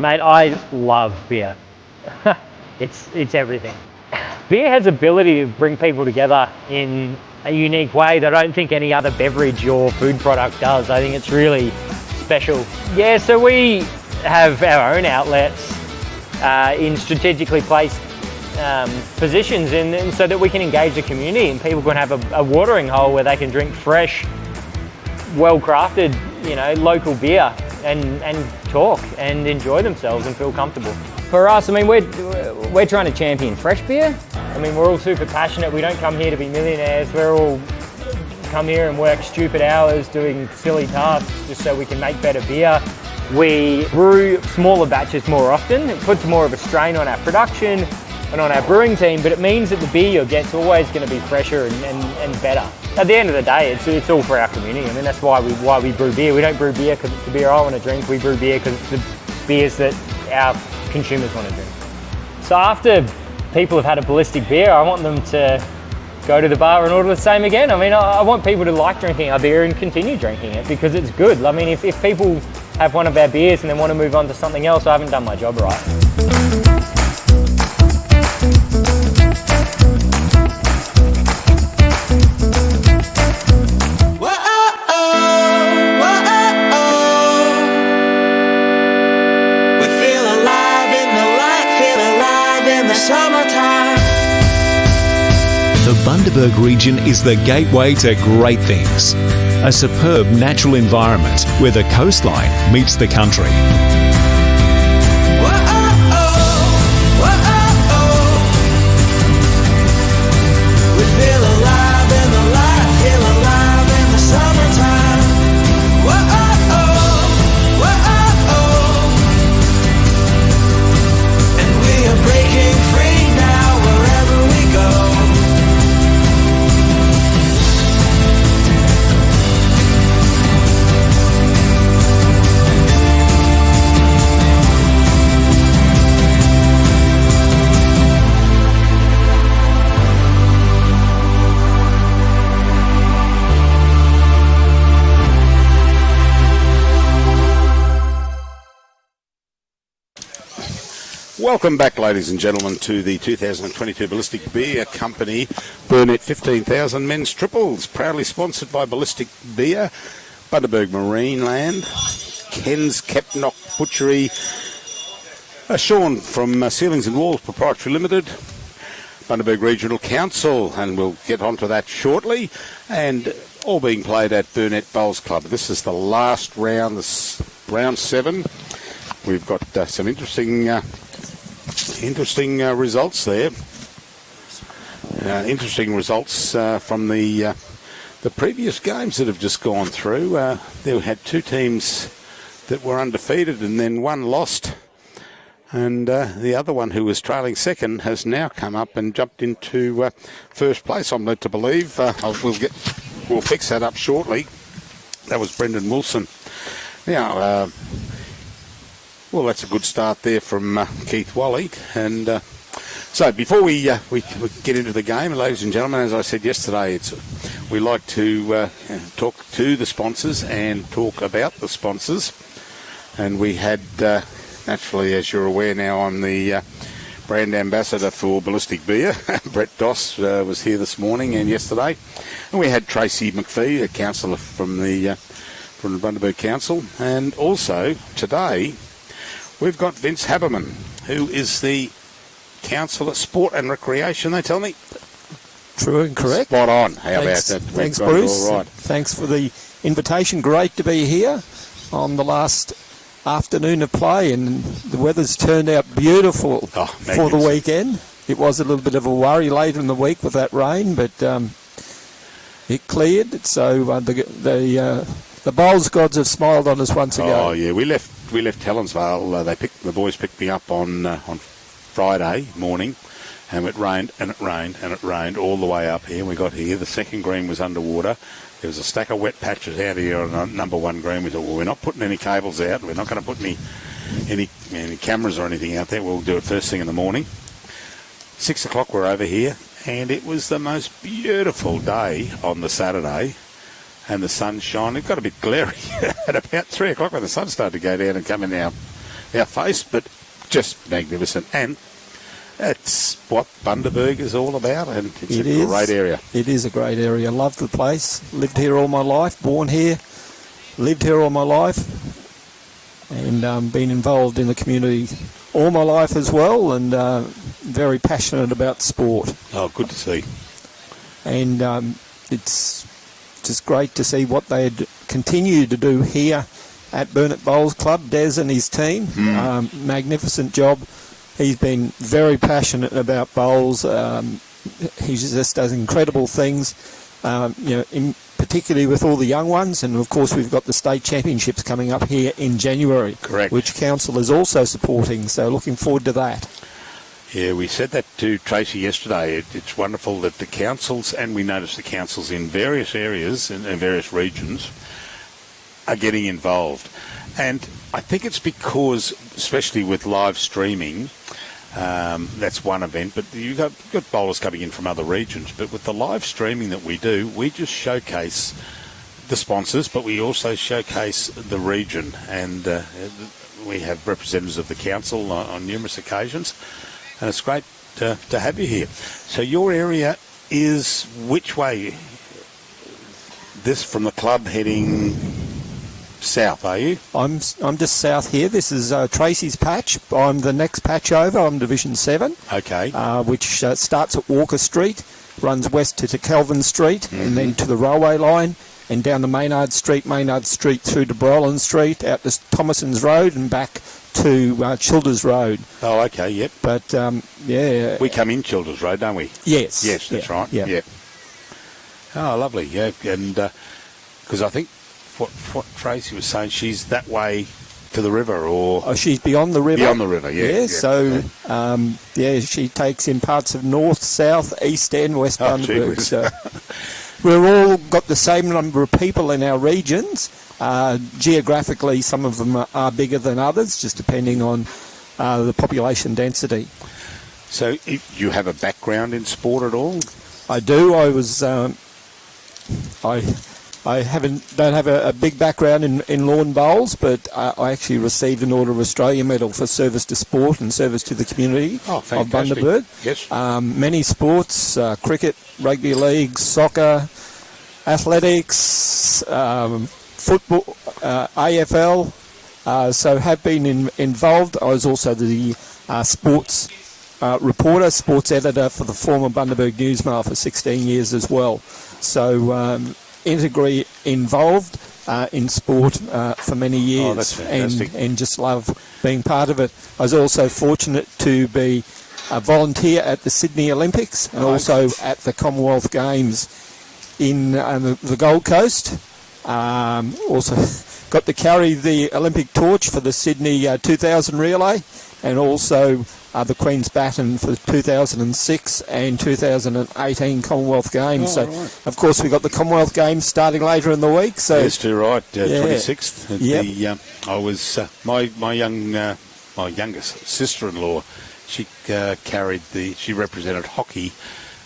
Mate, I love beer. It's everything. Beer has the ability to bring people together in a unique way that I don't think any other beverage or food product does. I think it's really special. Yeah, so we have our own outlets in strategically placed positions and so that we can engage the community and people can have a watering hole where they can drink fresh, well-crafted, local beer and talk and enjoy themselves and feel comfortable. For us, I mean, we're trying to champion fresh beer. I mean, we're all super passionate. We don't come here to be millionaires. We're all come here and work stupid hours doing silly tasks just so we can make better beer. We brew smaller batches more often. It puts more of a strain on our production and on our brewing team, but it means that the beer you'll get's always going to be fresher and better. At the end of the day, it's all for our community. I mean, that's why we brew beer. We don't brew beer because it's the beer I want to drink. We brew beer because it's the beers that our consumers want to drink. So after people have had a Ballistic beer, I want them to go to the bar and order the same again. I mean, I want people to like drinking our beer and continue drinking it because it's good. I mean, if people have one of our beers and then want to move on to something else, I haven't done my job right. The Bundaberg region is the gateway to great things. A superb natural environment where the coastline meets the country. Welcome back, ladies and gentlemen, to the 2022 Ballistic Beer Company Burnett 15,000 Men's Triples, proudly sponsored by Ballistic Beer, Bundaberg Marineland, Ken's Kepnock Butchery, Sean from Ceilings and Walls Proprietary Limited, Bundaberg Regional Council, and we'll get onto that shortly, and all being played at Burnett Bowls Club. This is the last round, this round 7. We've got some interesting results there. Interesting results from the previous games that have just gone through. They had two teams that were undefeated and then one lost. And the other one, who was trailing second, has now come up and jumped into first place, I'm led to believe. We'll fix that up shortly. That was Brendan Wilson. Now, well, that's a good start there from Keith Whalley. And so before we get into the game, ladies and gentlemen, as I said yesterday, we like to talk to the sponsors and talk about the sponsors. And we had, naturally, as you're aware now, I'm the brand ambassador for Ballistic Beer. Brett Doss was here this morning and yesterday. And we had Tracy McPhee, a councillor from the Bundaberg Council. And also, today, we've got Vince Haberman, who is the Councillor Sport and Recreation, they tell me. True and correct. Spot on. How about that? Thanks, Bruce. All right. Thanks for the invitation. Great to be here on the last afternoon of play, and the weather's turned out beautiful for the weekend. It was a little bit of a worry later in the week with that rain, but it cleared. So the bowls gods have smiled on us once again. Oh yeah, we left Helensvale. The boys picked me up on Friday morning, and it rained and it rained and it rained all the way up here. We got here, the second green was underwater. There was a stack of wet patches out here on number 1 green. We thought, well, we're not putting any cables out. We're not going to put any cameras or anything out there. We'll do it first thing in the morning. 6 o'clock we're over here, and it was the most beautiful day on the Saturday. And the sun shone. It got a bit glary at about 3 o'clock when the sun started to go down and come in our our face, but just magnificent. And it's what Bundaberg is all about, and it's a great area. It is a great area. Love the place. Lived here all my life. Born here. Lived here all my life. And been involved in the community all my life as well, and very passionate about sport. Oh, good to see. And it's just great to see what they continue to do here at Burnett Bowls Club. Des and his team, magnificent job. He's been very passionate about bowls. He just does incredible things, particularly with all the young ones. And of course, we've got the state championships coming up here in January, correct, which council is also supporting. So looking forward to that. Yeah, we said that to Tracy yesterday. It's wonderful that the councils, and we noticed the councils in various areas and various regions, are getting involved. And I think it's because, especially with live streaming, that's one event, but you've got bowlers coming in from other regions. But with the live streaming that we do, we just showcase the sponsors, but we also showcase the region. And we have representatives of the council on numerous occasions. And it's great to have you here. So your area is which way? This from the club heading south, are you? I'm just south here. This is Tracy's patch. I'm the next patch over. I'm Division 7. Okay. Which starts at Walker Street, runs west to Kelvin Street, and then to the railway line, and down to Maynard Street through to Brolin Street, out to Thomason's Road, and back to Childers Road. Oh, okay, yep. But, yeah. We come in Childers Road, don't we? Yes. Yes, that's right. Yeah. Yep. Oh, lovely, yeah. And because I think what Tracy was saying, she's that way to the river, or... Oh, she's beyond the river. Beyond the river, yeah. Yeah, so, she takes in parts of north, south, east and west Bundaberg. So we've all got the same number of people in our regions. Geographically, some of them are bigger than others, just depending on the population density. So you have a background in sport at all? I do. I was... I don't have a big background in lawn bowls, but I actually received an Order of Australia medal for service to sport and service to the community of Bundaberg. Yes. Many sports, cricket, rugby league, soccer, athletics, football, AFL, so have been involved. I was also the sports reporter, sports editor for the former Bundaberg Newsmail for 16 years as well. So integrally involved in sport for many years. Oh, that's fantastic. And just love being part of it. I was also fortunate to be a volunteer at the Sydney Olympics and also at the Commonwealth Games in the Gold Coast. Also got to carry the Olympic torch for the Sydney 2000 relay, and also the Queen's Baton for the 2006 and 2018 Commonwealth Games. Of course, we've got the Commonwealth Games starting later in the week. So yes, too right. 26th. Yep. I was my youngest sister-in-law. She she represented hockey,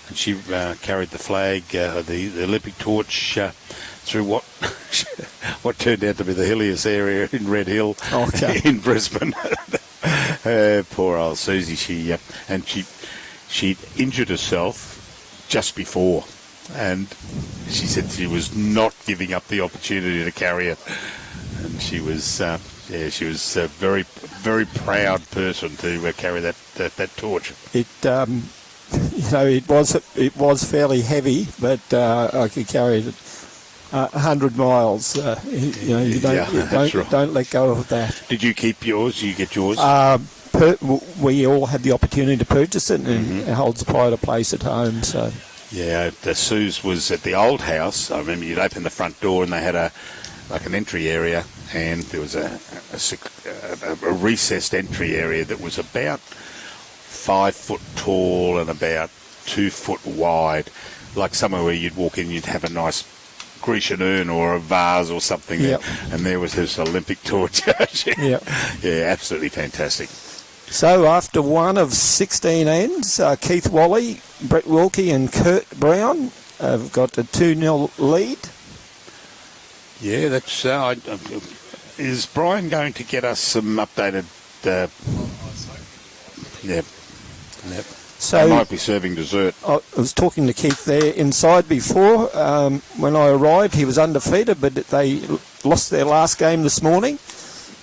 and she carried the flag, the Olympic torch. Through what turned out to be the hilliest area in Red Hill in Brisbane. Poor old Susie, she'd injured herself just before, and she said she was not giving up the opportunity to carry it, and she was a very, very proud person to carry that torch. It was fairly heavy, but I could carry it 100 miles. Don't let go of that. Did you keep yours? Did you get yours? We all had the opportunity to purchase it, and it holds quite a place at home. So yeah, Sue's was at the old house. I remember you'd open the front door and they had an entry area, and there was a recessed entry area that was about 5 foot tall and about 2 foot wide, like somewhere where you'd walk in, you'd have a nice Grecian urn or a vase or something, and there was his Olympic torch. Yeah, absolutely fantastic. So after one of 16 ends, Keith Whalley, Brett Wilkie and Kurt Brown have got a 2-0 lead. Yeah, that's... is Brian going to get us some updated Yep. So They might be serving dessert. I was talking to Keith there inside before. When I arrived, he was undefeated, but they lost their last game this morning.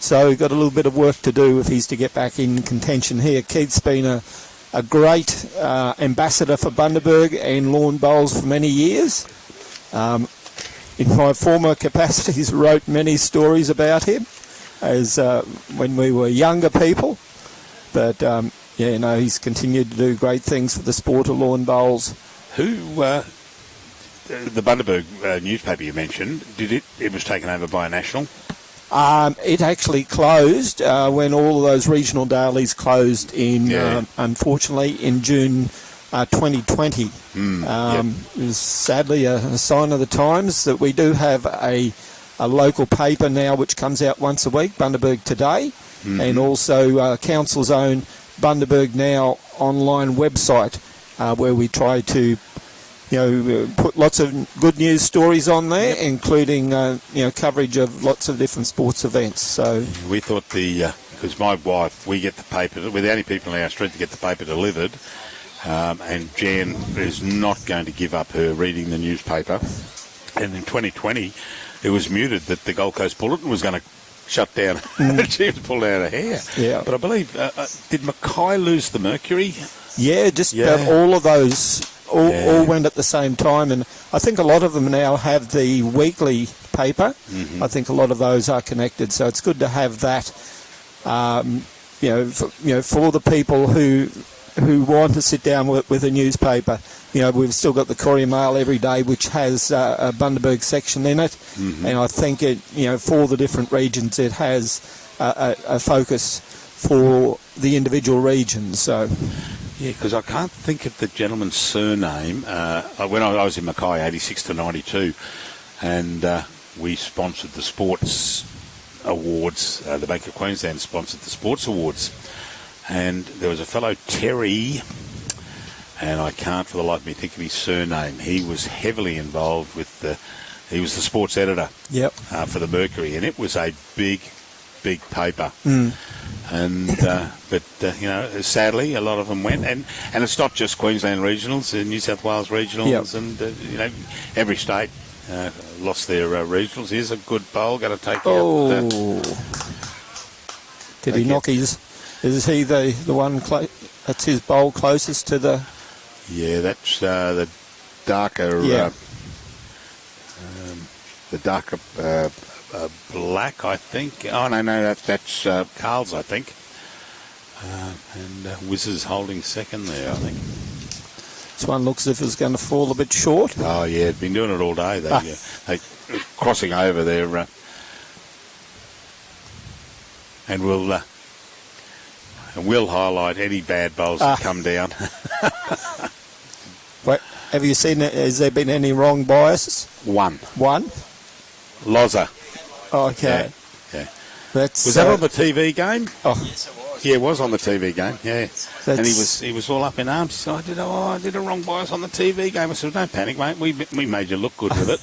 So got a little bit of work to do if he's to get back in contention here. Keith's been a great ambassador for Bundaberg and lawn bowls for many years. In my former capacities, wrote many stories about him as when we were younger people. But he's continued to do great things for the sport of lawn bowls. Who, the Bundaberg newspaper you mentioned, it was taken over by a national? It actually closed when all of those regional dailies closed unfortunately, in June 2020. It was sadly a sign of the times that we do have a local paper now which comes out once a week, Bundaberg Today, and also Council's own Bundaberg Now online website where we try to put lots of good news stories on there, including coverage of lots of different sports events. So we thought because my wife, we get the paper, we're the only people in our street to get the paper delivered, and Jan is not going to give up her reading the newspaper. And in 2020, it was muted that the Gold Coast Bulletin was going to shut down. She was pulled out of hair. Yeah. But I believe, did Mackay lose the Mercury? Yeah, just about all of those. All went at the same time, and I think a lot of them now have the weekly paper. I think a lot of those are connected, so it's good to have that. For the people who want to sit down with a newspaper. We've still got the Courier Mail every day, which has a Bundaberg section in it, and I think it, for the different regions, it has a focus for the individual regions. So. Yeah, because I can't think of the gentleman's surname. When I was in Mackay, 86 to 92, and we sponsored the sports awards. The Bank of Queensland sponsored the sports awards. And there was a fellow, Terry, and I can't for the life of me think of his surname. He was heavily involved with he was the sports editor for the Mercury, and it was a big paper. And but sadly, a lot of them went, and it's not just Queensland regionals, New South Wales regionals, and every state lost their regionals. Here's a good bowl, going to take out. Did he knock his? Is he the one? That's his bowl closest to the. Yeah, that's the darker. The darker. Black, I think. Oh, no, that's Carl's, I think. And Wiz is holding second there, I think. This one looks as if it's going to fall a bit short. Oh, yeah, been doing it all day. They crossing over there. And we'll highlight any bad bowls that come down. Wait, have you seen, has there been any wrong biases? One? Lozza. Okay. Yeah. Was that on the TV game? Oh. Yes, it was. Yeah, it was on the TV game. Yeah. And he was all up in arms. He said, I did a wrong bias on the TV game. I said, don't panic, mate. We made you look good with it.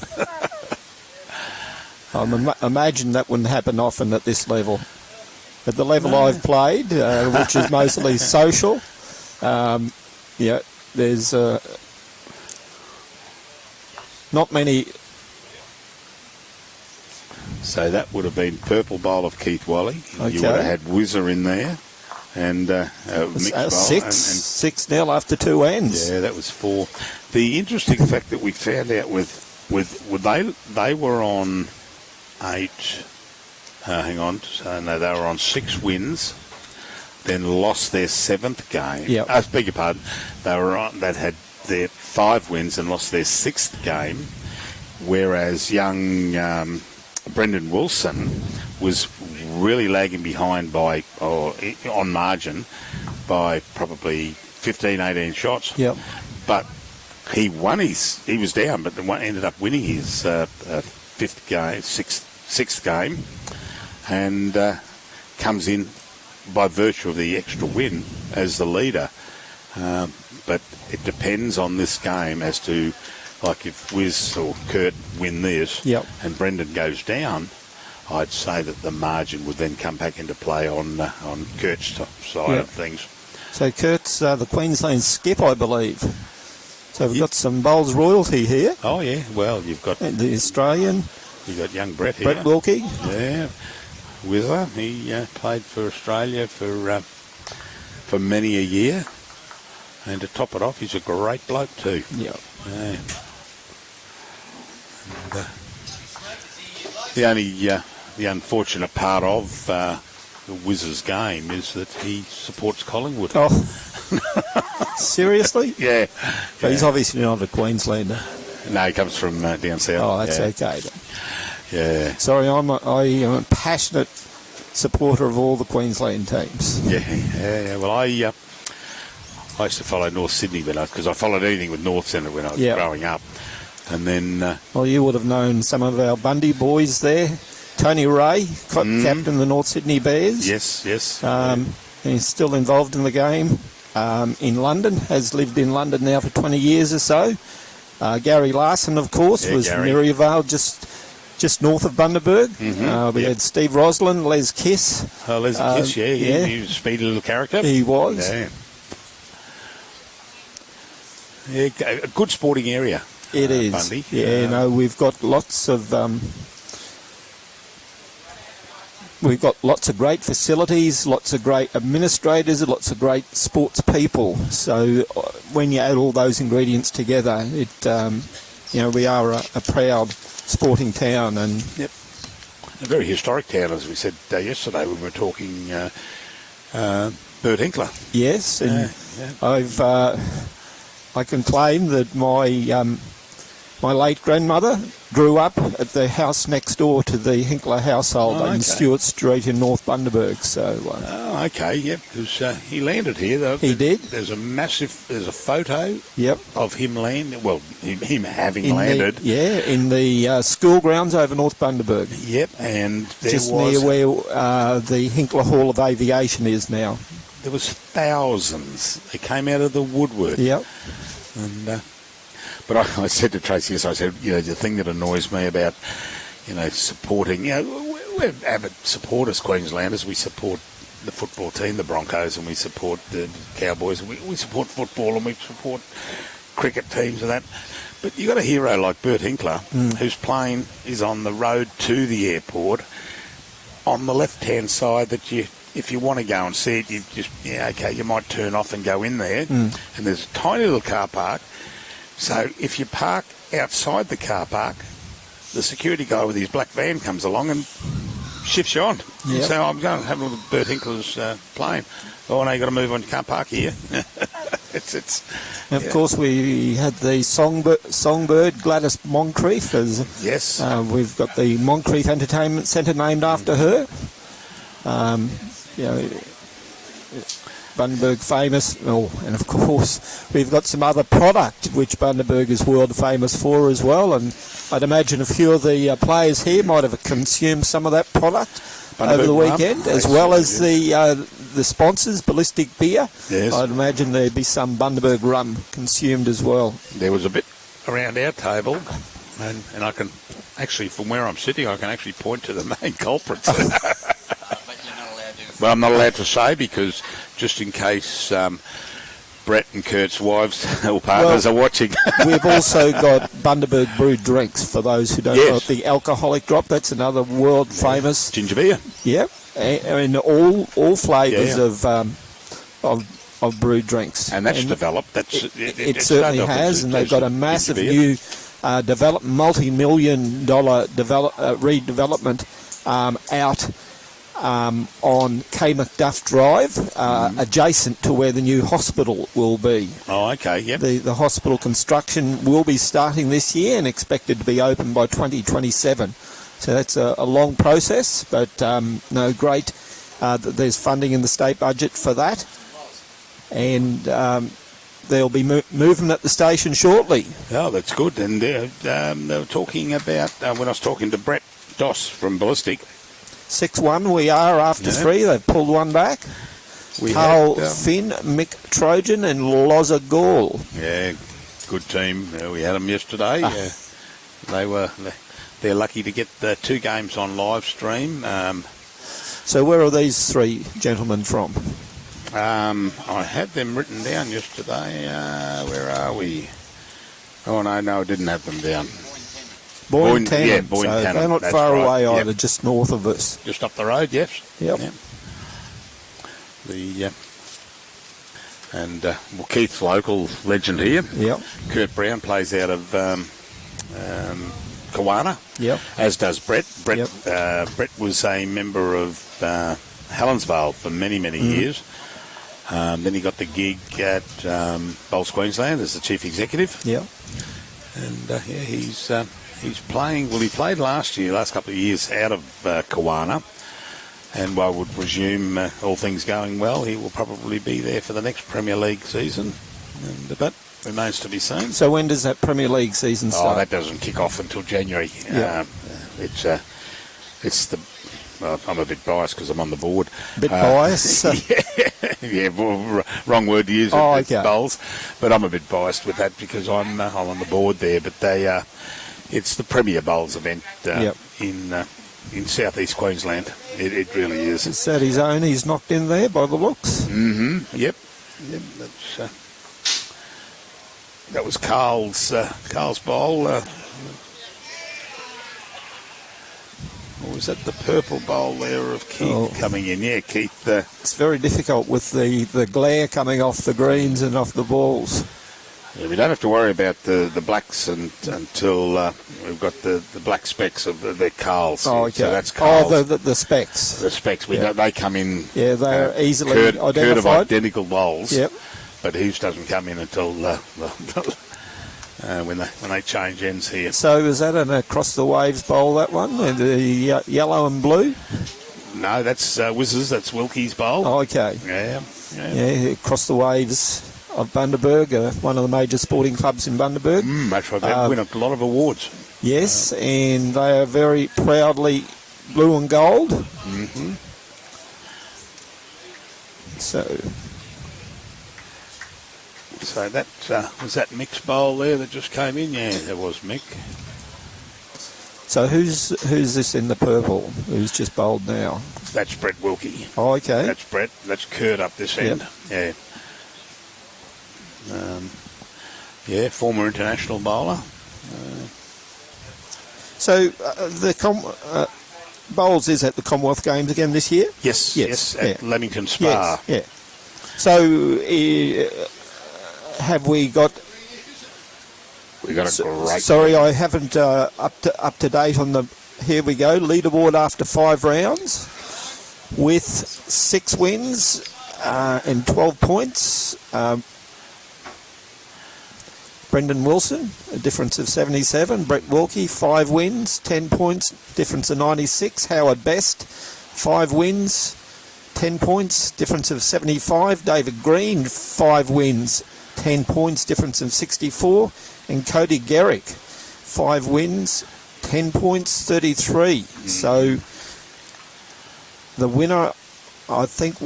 I imagine that wouldn't happen often at this level. At the level I've played, which is mostly social, there's not many. So that would have been purple bowl of Keith Whalley. Okay. You would have had Whizzer in there, and mixed bowl. 6-0 after 2 ends. Yeah, that was 4. The interesting fact that we found out with they were on 8. Hang on, no, they were on 6 wins, then lost their 7th game. Yep. I beg your pardon. They'd had their 5 wins and lost their 6th game, whereas young Brendan Wilson was really lagging behind on margin by probably 15, 18 shots. Yep. But he was down, but ended up winning his 5th game, 6th game, and comes in by virtue of the extra win as the leader. But it depends on this game as to, like, if Wiz or Kurt win this and Brendan goes down, I'd say that the margin would then come back into play on Kurt's side of things. So Kurt's the Queensland skip, I believe. So we've got some Bowls royalty here. Oh yeah, well you've got and the Australian. You've got young Brett here. Brett Wilkie. Yeah, Whizzer. He played for Australia for many a year, and to top it off, he's a great bloke too. Yeah. And, the unfortunate part of the Whizzer's game is that he supports Collingwood. Oh, seriously? Yeah. But he's obviously not a Queenslander. No, he comes from down south. Oh, that's okay then. Yeah. Sorry, I am a passionate supporter of all the Queensland teams. Yeah. Well, I used to follow North Sydney because I followed anything with North Centre when I was growing up. And then... well, you would have known some of our Bundy boys there. Tony Ray, captain of the North Sydney Bears. Yes. He's still involved in the game in London, has lived in London now for 20 years or so. Gary Larson, of course, was from Maryvale, just north of Bundaberg. We had Steve Roslin, Les Kiss. Oh, Les Kiss, he was a speedy little character. He was. Yeah, a good sporting area. It is. Bundy. Yeah, we've got lots of great facilities, lots of great administrators, lots of great sports people. So when you add all those ingredients together, we are a proud sporting town, and a very historic town, as we said yesterday when we were talking. Bert Hinkler. Yes, and I can claim that my late grandmother grew up at the house next door to the Hinkler household in Stewart Street in North Bundaberg. So, because he landed here. He did. There's a photo of him landing. Well, him having landed. In the school grounds over North Bundaberg. Yep, and there just near where the Hinkler Hall of Aviation is now. There was thousands. They came out of the woodwork. Yep. And. But I said to Tracy, I said, the thing that annoys me about, supporting, we're avid supporters, Queenslanders. We support the football team, the Broncos, and we support the Cowboys. We support football and we support cricket teams and that. But you've got a hero like Bert Hinkler, whose plane is on the road to the airport on the left-hand side that if you want to go and see it, you might turn off and go in there. And there's a tiny little car park. So if you park outside the car park, the security guy with his black van comes along and shifts you on. Yep. So I'm going to have a look at Bert Hinkler's plane. Oh, no, you've got to move on, you can't park here. Of course, we had the songbird Gladys Moncrief. Yes. We've got the Moncrief Entertainment Centre named after her. Bundaberg famous, and of course we've got some other product which Bundaberg is world famous for as well, and I'd imagine a few of the players here might have consumed some of that product over the weekend, as well as the sponsors, Ballistic beer. Yes. I'd imagine there'd be some Bundaberg rum consumed as well. There was a bit around our table, and I can actually, from where I'm sitting, I can actually point to the main culprits. Well, I'm not allowed to say because just in case Brett and Kurt's wives or partners are watching. We've also got Bundaberg brewed drinks for those who don't know the alcoholic drop. That's another world famous ginger beer. Yep, and all flavours of brewed drinks. And that's developed. It certainly has, and they've got a massive new multi-million dollar redevelopment out. On K. Macduff Drive, adjacent to where the new hospital will be. Oh, okay, yep. The hospital construction will be starting this year and expected to be open by 2027. So that's a long process, but great that there's funding in the state budget for that. And there'll be movement at the station shortly. Oh, that's good. And they were talking about, when I was talking to Brett Doss from Ballistic, 6-1 we are after 3. They've pulled one back. Carl Finn, Mick Trojak and Lozza Gall. Yeah, good team. We had them yesterday. They they're lucky to get the 2 games on live stream. So where are these 3 gentlemen from? I had them written down yesterday. Where are we? Oh, no, I didn't have them down. Boyne Tannon. Yeah, Boyne so Tannon. they're not That's far right. away Yep. either, just north of us. Just up the road, yes. Yep. Well, Keith's local legend here. Yep. Kurt Brown plays out of Kawana. Yep. As does Brett. Brett, Yep. Brett was a member of Helensvale for many, many years. Then he got the gig at Bowls Queensland as the chief executive. Yep. And he's playing. Well, he played last couple of years out of Kawana. And I would presume, all things going well, he will probably be there for the next Premier League season. But remains to be seen. So when does that Premier League season start? Oh, that doesn't kick off until January. Yeah. Well, I'm a bit biased because I'm on the board. Bit biased? Yeah, well, wrong word to use. Oh, It's okay. Bowls, but I'm a bit biased with that because I'm on the board there. But it's the Premier Bowls event in southeast Queensland. It really is. Is that his own he's knocked in there by the looks? Mm-hmm. Yep. That was Carl's bowl. Or was that the purple bowl there of Keith coming in? Yeah, Keith. It's very difficult with the glare coming off the greens and off the balls. Yeah, we don't have to worry about the blacks until we've got the black specks of the Carls. Oh, okay. So that's Carls. Oh, the specks. The specks. Yeah. They come in. Yeah, they are easily Kurt of identified. identical bowls. Yep. But his doesn't come in until when they change ends here. So is that an across the waves bowl, that one? The yellow and blue? No, that's Wizz's. That's Wilkie's bowl. Oh, okay. Yeah. Across the waves of Bundaberg, one of the major sporting clubs in Bundaberg. That's right. They win a lot of awards. Yes, and they are very proudly blue and gold. Mm-hmm. So that was that Mick's bowl there that just came in. Yeah, that was Mick. So who's this in the purple? Who's just bowled now? That's Brett Wilkie. Oh, okay. That's Brett. That's Kurt up this end. Yeah. Former international bowler. So the bowls is at the Commonwealth Games again this year? Yes. At Leamington Spa. Yes, yeah. So have we got? We got a great. Sorry, I haven't up to date on the. Here we go. Leaderboard after 5 rounds, with 6 wins and 12 points. Brendan Wilson, a difference of 77. Brett Wilkie, 5 wins, 10 points, difference of 96. Howard Best, 5 wins, 10 points, difference of 75. David Green, 5 wins, 10 points, difference of 64. And Cody Garrick, 5 wins, 10 points, 33. So the winner, I think,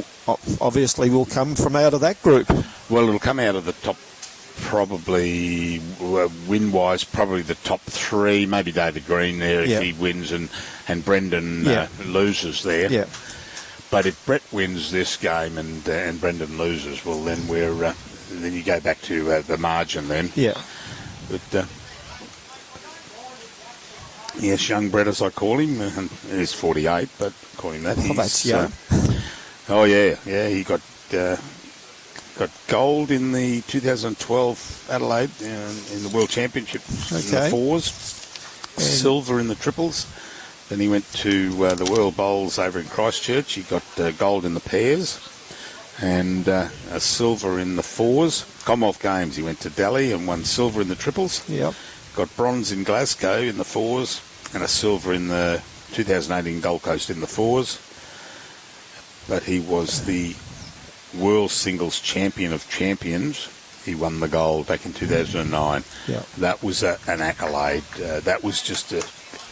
obviously will come from out of that group. Well, it'll come out of the top, probably win-wise, probably the top 3. Maybe David Green there if he wins, and Brendan loses there. Yeah. But if Brett wins this game and Brendan loses, well, then then you go back to the margin then. Yeah. But yes, young Brett, as I call him, he's 48, but call him that. That's young. He got gold in the 2012 Adelaide in the World Championship in the 4s, silver in the triples. Then he went to the World Bowls over in Christchurch. He got gold in the pairs and a silver in the 4s. Commonwealth Games, he went to Delhi and won silver in the triples. Yep. Got bronze in Glasgow in the 4s and a silver in the 2018 Gold Coast in the 4s. But he was the World Singles Champion of Champions. He won the gold back in 2009. Yeah. That was an accolade. That was just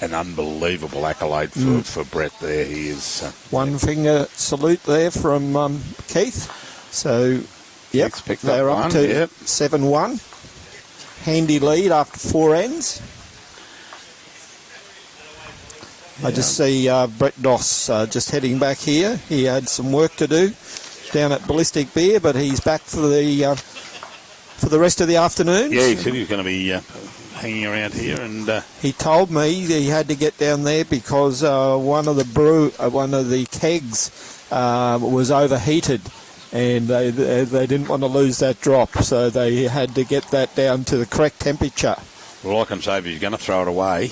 an unbelievable accolade for Brett there. He is... One finger salute there from Keith. So, they're up to 7-1. Handy lead after 4 ends. I just see Brett Doss just heading back here. He had some work to do down at Ballistic Beer, but he's back for the rest of the afternoon. Yeah, he said he was going to be hanging around here, and he told me he had to get down there because one of the kegs was overheated, and they didn't want to lose that drop, so they had to get that down to the correct temperature. Well, I can say if he's going to throw it away.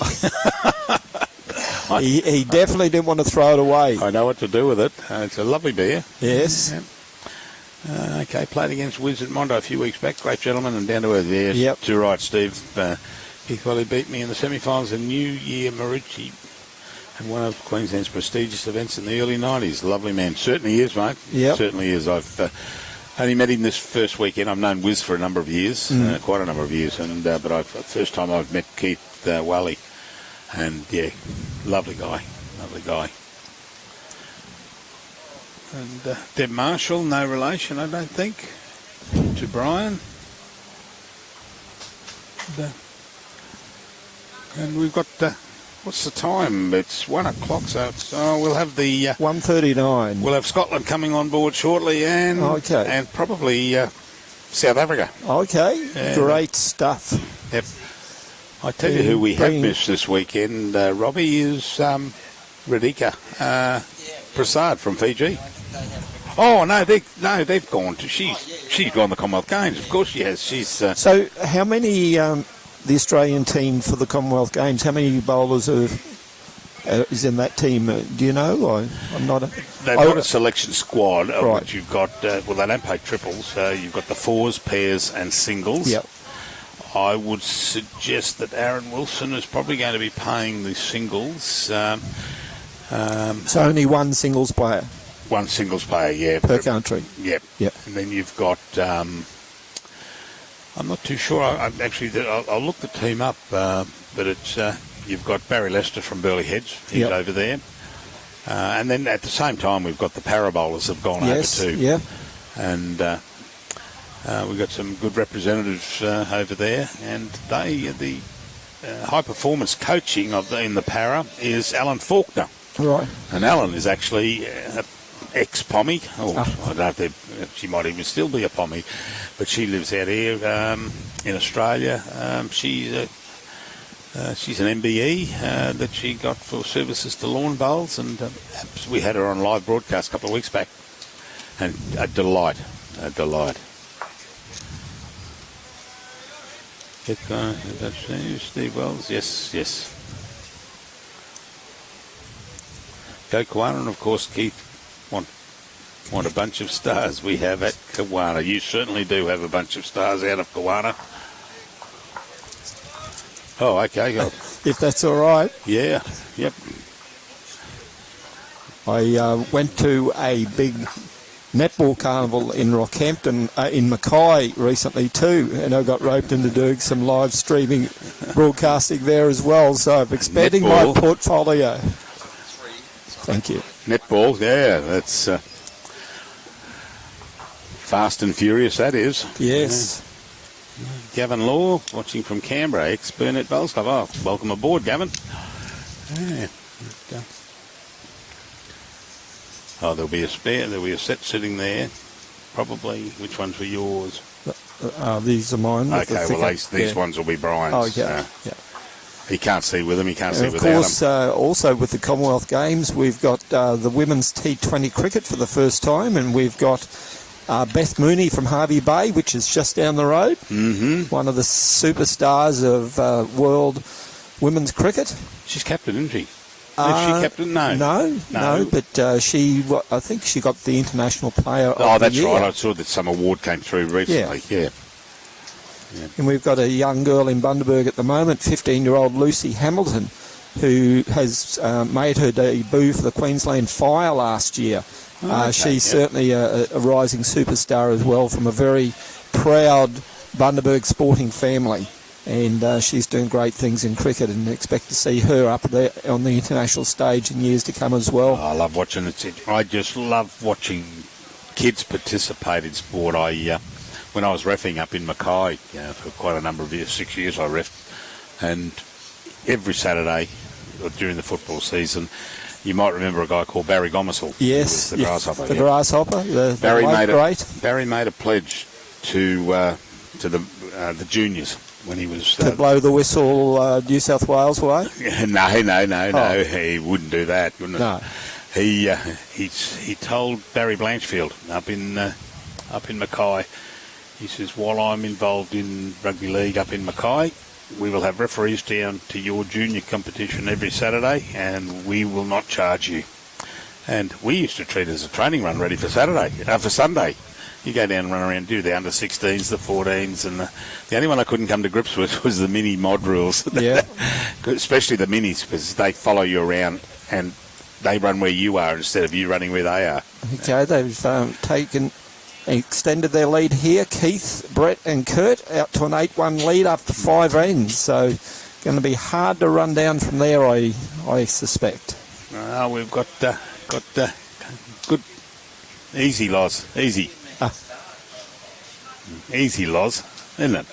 He definitely didn't want to throw it away. I know what to do with it. It's a lovely beer. Yes. Yeah. Okay, played against Wiz at Mondo a few weeks back. Great gentleman and down to earth there. Yep. Too right, Steve. Keith Whalley beat me in the semi-finals of New Year Marucci and one of Queensland's prestigious events in the early 90s. Lovely man. Certainly is, mate. Yep. Certainly is. I've only met him this first weekend. I've known Wiz for a number of years, quite a number of years, and but first time I've met Keith Whalley. And yeah, lovely guy. And Deb Marshall, no relation, I don't think, to Brian. And we've got, what's the time? It's 1 o'clock, so we'll have the 1:39. We'll have Scotland coming on board shortly, and probably South Africa. Okay, great stuff. Yep. I tell you who we have missed this weekend, Robbie, is Radhika Prasad from Fiji. Oh no, they've gone to. She's gone to the Commonwealth Games. Of course she has. She's. So how many the Australian team for the Commonwealth Games? How many bowlers is in that team? Do you know? I'm not. They've got a selection squad, of which you've got. Well, they don't play triples. You've got the fours, pairs, and singles. Yep. I would suggest that Aaron Wilson is probably going to be playing the singles. So only one singles player? One singles player, yeah. Per country? Yep. And then you've got, I'm not too sure. I'll look the team up, but it's you've got Barry Lester from Burleigh Heads. He's over there. And then at the same time, we've got the parabolers have gone over too. Yeah. And we've got some good representatives over there, and the high performance coaching in the para is Alan Faulkner. Right. And Alan is actually ex-Pommy. I don't know if she might even still be a Pommy, but she lives out here in Australia. She's an MBE that she got for services to lawn bowls, and we had her on live broadcast a couple of weeks back, and a delight. Steve Wells, yes. Go Kiwana, and of course Keith want a bunch of stars we have at Kiwana. You certainly do have a bunch of stars out of Kiwana. Oh, okay. If that's all right. Yeah, yep. I went to a big netball carnival in Rockhampton, in Mackay recently too, and I got roped into doing some live streaming broadcasting there as well, so I'm expanding my portfolio. Thank you. Netball, yeah, that's fast and furious, that is. Yes. Gavin Law, watching from Canberra, ex-Burnett Bowls Club. Oh, welcome aboard, Gavin. Yeah. Oh, there'll be a set sitting there. Probably, which ones were yours? These are mine. Okay, well, these ones will be Brian's. Oh, yeah. He can't see with them, he can't see without them. Of course, also with the Commonwealth Games, we've got the women's T20 cricket for the first time, and we've got Beth Mooney from Harvey Bay, which is just down the road. Mm-hmm. One of the superstars of world women's cricket. She's captain, isn't she? Is she captain? No, but I think she got the International Player of the Year. Oh, that's right. I saw that some award came through recently. Yeah. And we've got a young girl in Bundaberg at the moment, 15-year-old Lucy Hamilton, who has made her debut for the Queensland Fire last year. She's certainly a rising superstar as well, from a very proud Bundaberg sporting family. And she's doing great things in cricket, and expect to see her up there on the international stage in years to come as well. I love watching it. I just love watching kids participate in sport. When I was reffing up in Mackay for quite a number of years, 6 years I reffed, and every Saturday during the football season. You might remember a guy called Barry Gomersall. Yes, the grasshopper. The grasshopper. Barry great. made a pledge to the juniors when he was to blow the whistle New South Wales way. No, he wouldn't do that. No. He told Barry Blanchfield up in Mackay. He says, while I'm involved in rugby league up in Mackay, we will have referees down to your junior competition every Saturday, and we will not charge you. And we used to treat it as a training run ready for Sunday. You go down and run around and do the under-16s, the 14s, and the only one I couldn't come to grips with was the mini mod rules. Yeah. Especially the minis, because they follow you around and they run where you are instead of you running where they are. Okay, they've extended their lead here. Keith, Brett and Kurt out to an 8-1 lead after 5 ends. So going to be hard to run down from there, I suspect. We've got good, easy, Loz, easy. Easy, Loz, isn't it?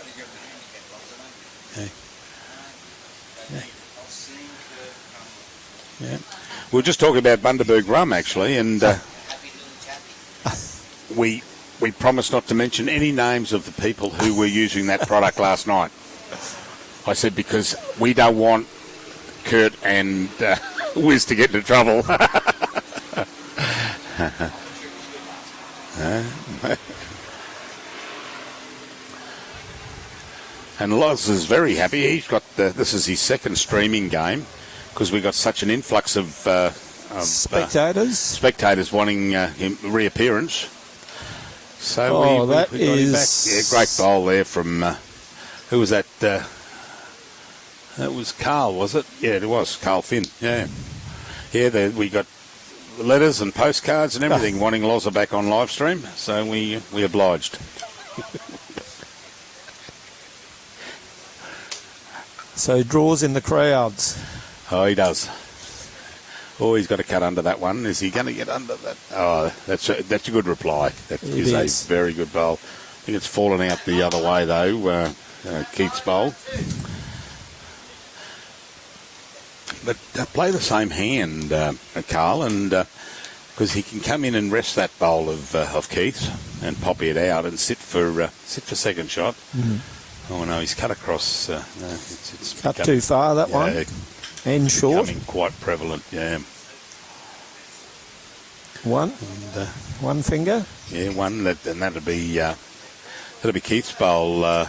Yeah. We were just talking about Bundaberg Rum, actually, and we promised not to mention any names of the people who were using that product last night. I said because we don't want Kurt and Wiz to get into trouble. And Loz is very happy. He's got this is his second streaming game because we got such an influx of spectators wanting him reappearance. So we got him back. Yeah, great bowl there from who was that? That was Carl, was it? Yeah, it was Carl Finn. Yeah, we got letters and postcards and everything wanting Lozza back on live stream. So we obliged. So draws in the crowds. Oh, he does. Oh, he's got to cut under that one. Is he going to get under that? Oh, that's a good reply. That is a very good bowl. I think it's fallen out the other way, though, Keith's bowl. But play the same hand, Carl, and because he can come in and rest that bowl of Keith's and pop it out and sit for second shot. Mm-hmm. Oh, no, he's cut across. It's cut too far, that one. And short. Becoming quite prevalent, yeah. One finger. Yeah, one. That'll be Keith's bowl. The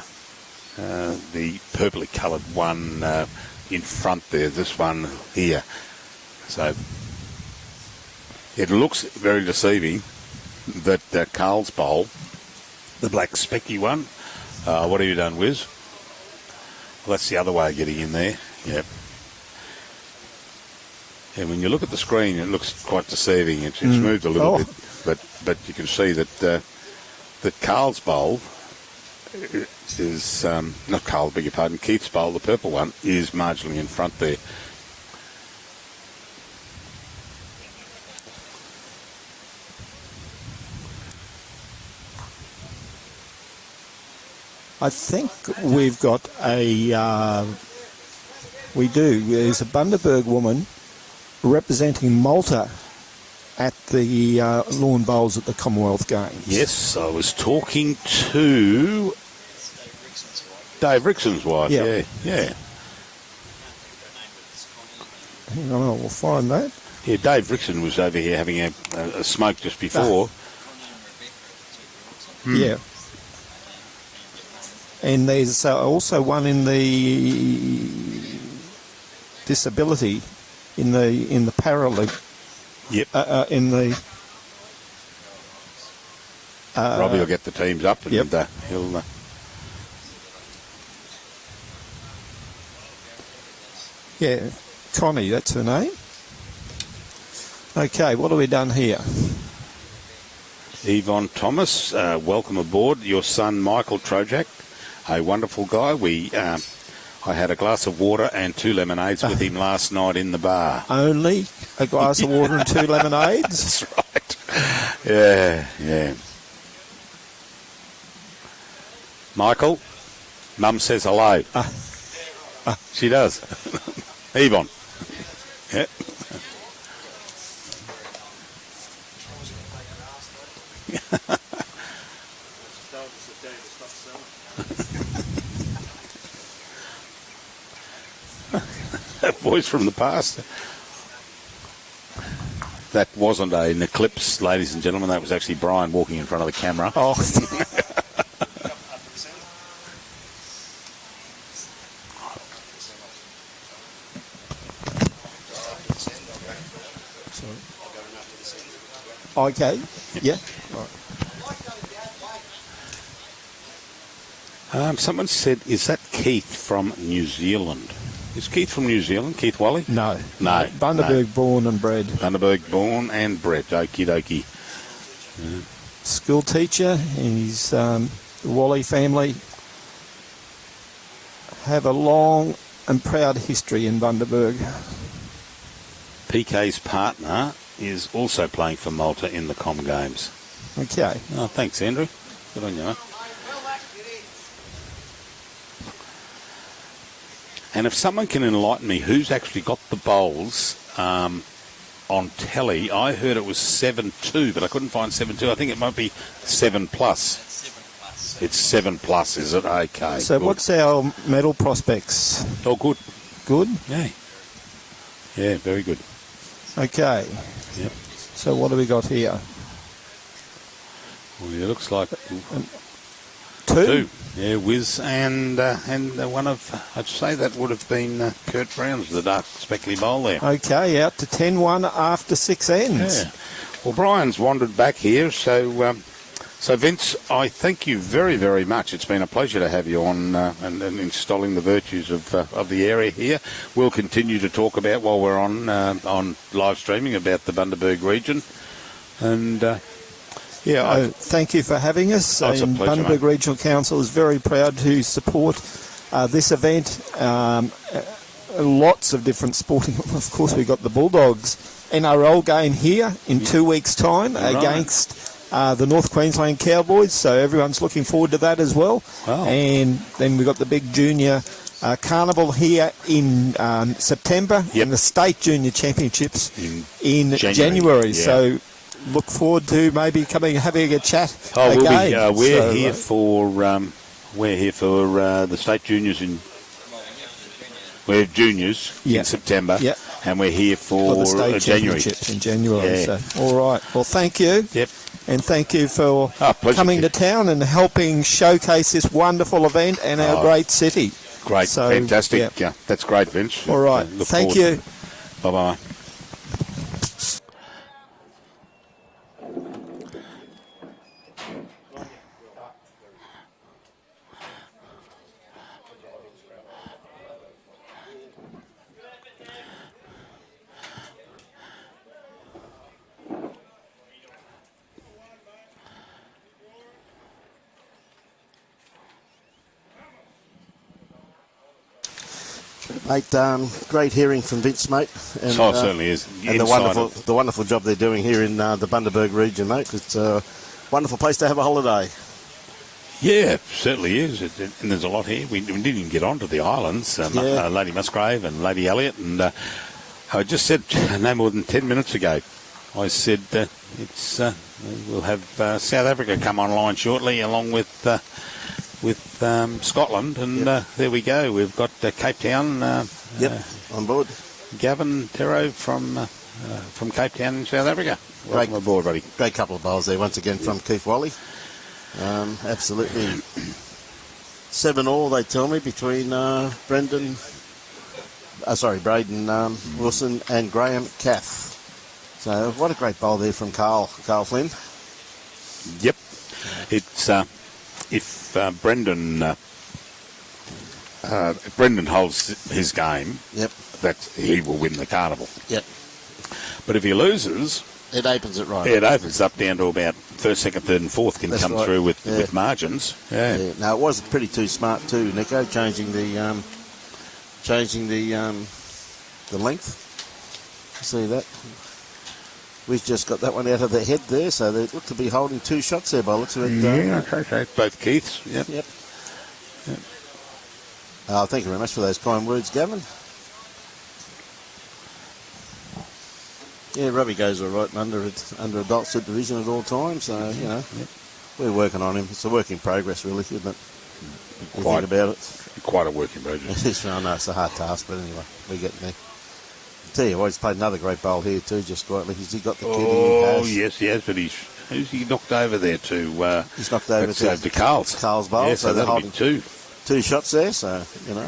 purpley coloured one in front there. This one here. So it looks very deceiving that Carl's bowl, the black specky one. What have you done, Wiz? Well, that's the other way of getting in there. Yep. And when you look at the screen, it looks quite deceiving. It's moved a little bit, but you can see that Carl's bowl is not Carl, beg your pardon. Keith's bowl, the purple one, is marginally in front there. I think we've got there's a Bundaberg woman representing Malta at the lawn bowls at the Commonwealth Games. Yes, I was talking to Dave Rickson's wife. Yeah. Hang on, we'll find that. Yeah, Dave Rickson was over here having a smoke just before. Yeah. And there's also one in the disability in the Paralympic. Yep. In the. Robbie will get the teams up and he'll. Yeah, Connie, that's her name. Okay, what have we done here? Yvonne Thomas, welcome aboard. Your son Michael Trojak, a wonderful guy. I had a glass of water and 2 lemonades with him last night in the bar. Only a glass of water and 2 lemonades? That's right. Yeah. Michael, Mum says hello. She does. Yvonne. Yeah. That voice from the past. That wasn't an eclipse, ladies and gentlemen. That was actually Brian walking in front of the camera. Oh. Okay. Yeah. Someone said, is that Keith from New Zealand? Is Keith from New Zealand, Keith Whalley? No. No. Bundaberg born and bred. Bundaberg born and bred. Okie dokie. School teacher. He's the Whalley family have a long and proud history in Bundaberg. PK's partner is also playing for Malta in the Com Games. Okay. Oh, thanks, Andrew. Good on you, mate. And if someone can enlighten me, who's actually got the bowls on telly? I heard it was 7-2, but I couldn't find 7-2. I think it might be 7+. It's 7+, is it? Okay. So good. what's our medal prospects? Oh, good. Good? Yeah. Yeah, very good. Okay. Yep. So what do we got here? Well, it looks like Two? Yeah, Wiz and one of, I'd say that would have been Kurt Brown's, the dark speckly bowl there. Okay, out to 10-1 after 6 ends. Yeah. Well, Brian's wandered back here, so Vince, I thank you very, very much. It's been a pleasure to have you on and installing the virtues of the area here. We'll continue to talk about, while we're on live streaming, about the Bundaberg region. And thank you for having us. Oh, it's a pleasure, Bundaberg mate. Regional Council is very proud to support this event. Lots of different sporting. Of course, we've got the Bulldogs NRL game here in 2 weeks' time against the North Queensland Cowboys. So everyone's looking forward to that as well. Wow. And then we've got the big junior carnival here in September, and the state junior championships in January. Yeah. So look forward to maybe having a chat we're again. here for the state juniors we're juniors in September, and we're here for the state January. championships in January. Yeah. So, all right. Well, thank you. Yep. And thank you for pleasure. coming to town and helping showcase this wonderful event and our great city. Great, So, fantastic. yeah. That's great, Vince. All right. Look Thank forward. you. Bye-bye. Mate, great hearing from Vince, mate. And, It certainly is. And the wonderful job they're doing here in the Bundaberg region, mate. It's a wonderful place to have a holiday. Yeah, it certainly is. And there's a lot here. We didn't even get on to the islands. Lady Musgrave and Lady Elliot. And I just said no more than 10 minutes ago, I said we'll have South Africa come online shortly, along with Scotland, and there we go. We've got Cape Town. On board. Gavin Terro from Cape Town in South Africa. Welcome aboard, buddy. Great couple of bowls there once again from Keith Whalley. Absolutely 7-all, they tell me, between Braden Wilson and Graham Cath. So what a great bowl there from Carl Flynn. Yep. It's if Brendan holds his game, he will win the carnival. Yep. But if he loses, it opens it right. It opens up down to about first, second, third, and fourth can come through with margins. Yeah. Now it was pretty too smart too, Nico, changing the length. See that? We've just got that one out of the head there, so they look to be holding two shots there by the looks of it. Okay. Both Keiths. Yep. Thank you very much for those kind words, Gavin. Yeah, Robbie goes all right under adult supervision at all times. So you know, we're working on him. It's a work in progress, really, isn't it? You think about it. Quite a work in progress. I know it's a hard task, but anyway, we're getting there. I tell you what, he's played another great bowl here too, just quietly. Has he got the kid? Oh, yes, he has, but who's he knocked over there to? He's knocked over to Carl's. Carl's bowl, Yeah, so they're that'll be holding two shots there, so, you know.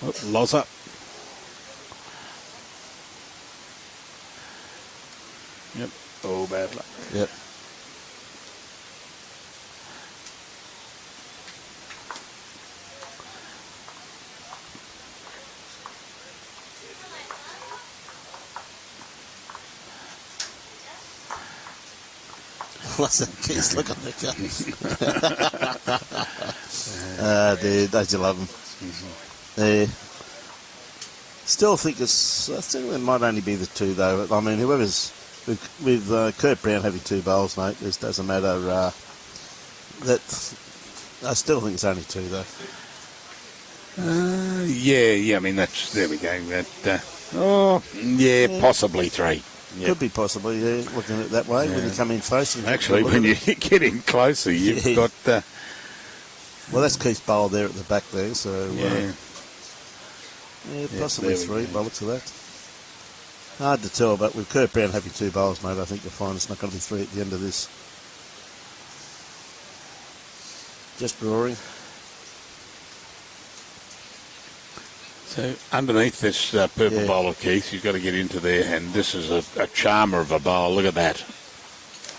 Oh, Lozza. Yep. Oh, bad luck. Yep. What's that kids look on the guns? Dude, don't you love them? Still think I think it might only be the two though. I mean, whoever's with Kurt Brown having two bowls, mate, it doesn't matter. That I still think it's only two though. Yeah. I mean, there we go. Possibly three. Yep. Could be possibly, looking at it that way when you come in closer. Actually, when you get in closer, you've got... well, that's Keith Bowl there at the back there, so... possibly three by the looks of that. Hard to tell, but with Kurt Brown having two bowls, mate, I think you'll find it's not going to be three at the end of this. Just drawing. So underneath this purple bowl of Keith, you've got to get into there, and this is a charmer of a bowl. Look at that.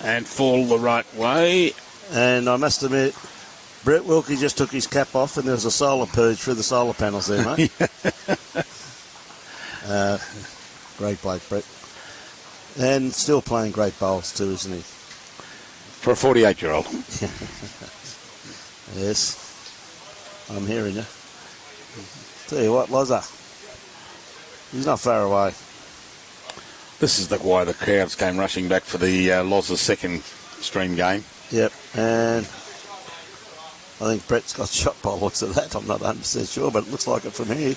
And fall the right way. And I must admit, Brett Wilkie just took his cap off, and there was a solar purge through the solar panels there, mate. Great bloke, Brett. And still playing great bowls too, isn't he? For a 48-year-old. Yes. I'm hearing you. Tell you what, Lozza, he's not far away. This is why the crowds came rushing back for the Lozza's second stream game. Yep, and I think Brett's got shot by the looks of that. I'm not 100% sure, but it looks like it from here.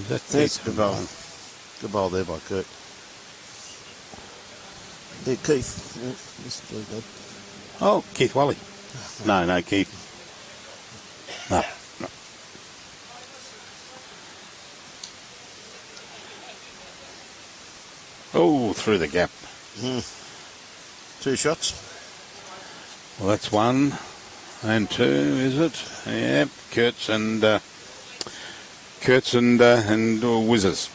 That's good ball. Good ball there by Kurt. There, Keith. Yeah, this is really good. Oh, Keith Whalley. No, Keith. No. Oh, through the gap. Two shots. Well, that's one and two, is it? Yep, Kurtz and Whizzers.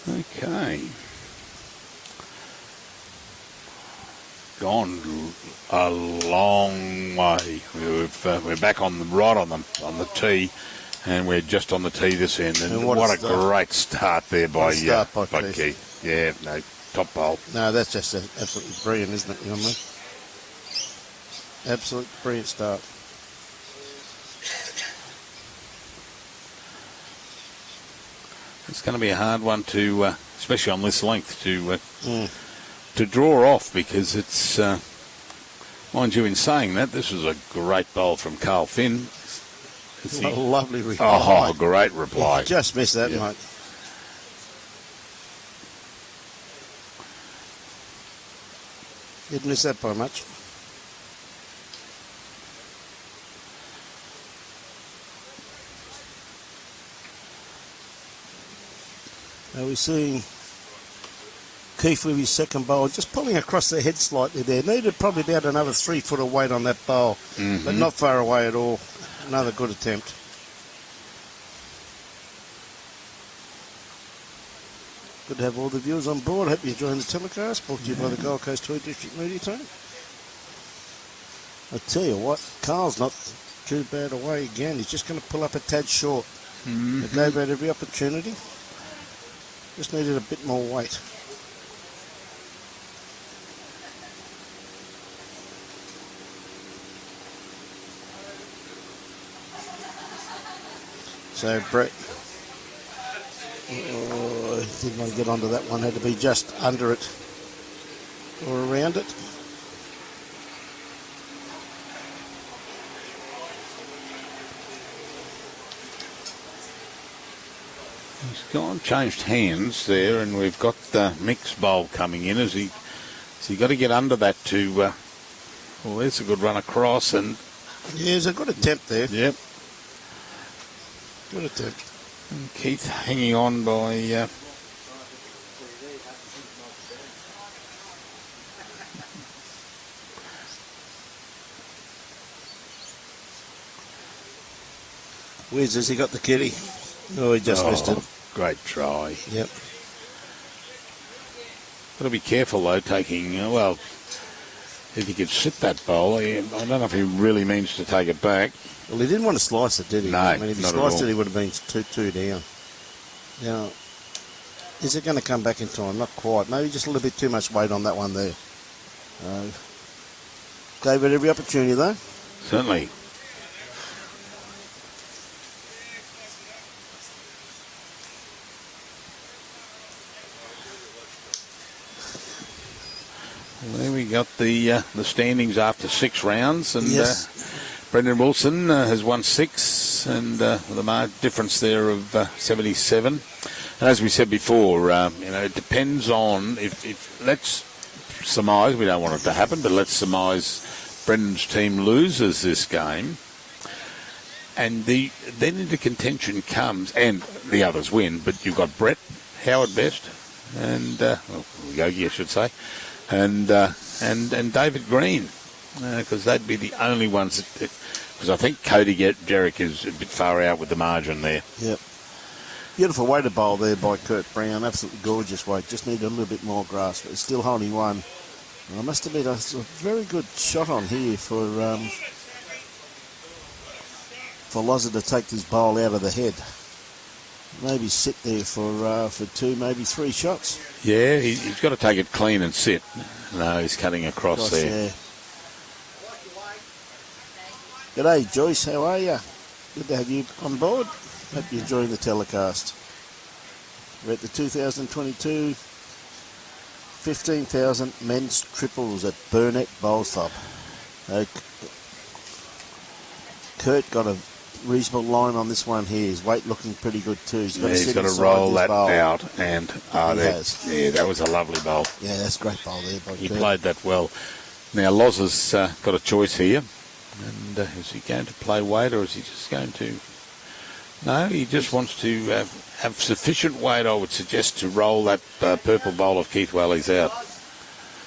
Okay. Gone a long way. We're back on the tee, and we're just on the tee this end. And what a great start there by Keith. Yeah, no, top bowl. No, that's just absolutely brilliant, isn't it? You know what I mean? Absolute brilliant start. It's going to be a hard one to, especially on this length, to draw off, because it's, mind you, in saying that, this was a great bowl from Carl Finn. A lovely reply. Oh, great reply. Just missed that, mate. Didn't miss that by much. Are we seeing Keith with his second bowl, just pulling across the head slightly there. Needed probably about another 3 foot of weight on that bowl, but not far away at all. Another good attempt. Good to have all the viewers on board. Hope you're enjoying the telecast, brought to you by the Gold Coast Tweed District Media Team. I tell you what, Carl's not too bad away again. He's just going to pull up a tad short. They gave out every opportunity. Just needed a bit more weight. So Brett, didn't want to get onto that one. Had to be just under it or around it. He's gone, changed hands there, and we've got Mick's bowl coming in. So you got to get under that to. Well, there's a good run across, and yeah, there's a good attempt there. Yep, good attempt. And Keith hanging on by. Where's has he got the kitty? Oh, he just missed it. Great try. Yep. Got to be careful though, taking, well, if he could sit that bowl, I don't know if he really means to take it back. Well, he didn't want to slice it, did he? No, I mean, if he not at sliced all. it, he would have been two down. Now, is it going to come back in time? Not quite. Maybe just a little bit too much weight on that one there. Gave it every opportunity though. Certainly. Well, there we got the standings after 6 rounds, and Yes. Brendan Wilson has won 6, and the difference there of 77. And as we said before, it depends on if let's surmise, we don't want it to happen, but let's surmise Brendan's team loses this game, and then into contention comes, and the others win, but you've got Brett, Howard Best, and Yogi, I should say, and David Green, because they'd be the only ones because I think Cody Jarek is a bit far out with the margin there. Yep. Beautiful weighted bowl there by Kurt Brown. Absolutely gorgeous weight. Just needed a little bit more grasp, but it's still holding one. And I must admit, it's a very good shot on here for Lozza to take this bowl out of the head. Maybe sit there for 2, maybe 3 shots. Yeah, he's got to take it clean and sit. No, he's cutting across there. Yeah. G'day, Joyce. How are you? Good to have you on board. Hope you're enjoying the telecast. We're at the 2022 15,000 men's triples at Burnett Bowls Club. Kurt got a reasonable line on this one here. His weight looking pretty good too. He's got to roll that bowl. out, and that was a lovely bowl. Yeah, that's a great bowl there by He Kurt. played that well. Now Lozza's got a choice here, and is he going to play weight, or is he just going to? No, he just wants to have sufficient weight, I would suggest, to roll that purple bowl of Keith Whalley's out.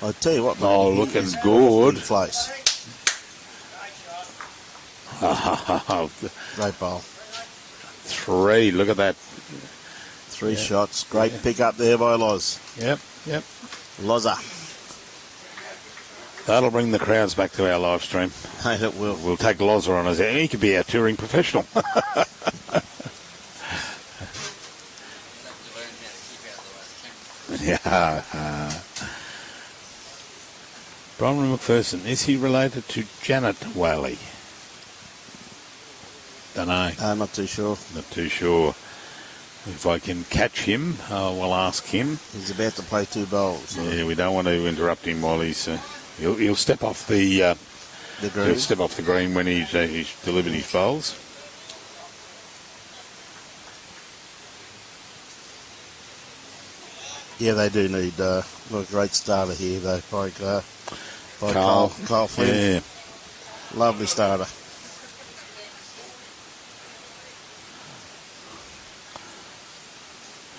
I'll tell you what, mate, Oh, he looking is good. awfully close. Great bowl. 3, look at that. 3 shots. Great pick up there by Loz. Yep. Lozza. That'll bring the crowds back to our live stream. Hey, it will. We'll take Lozza on as he could be our touring professional. Yeah. Bronwyn McPherson, is he related to Janet Whalley? Don't know. I'm not too sure. Not too sure. If I can catch him, we'll ask him. He's about to play 2 bowls. So. Yeah, we don't want to interrupt him while he's. He'll step off the green. He'll step off the green when he's delivered his bowls. Yeah, they do need a great starter here, though, by Carl Flynn. Yeah. Lovely starter.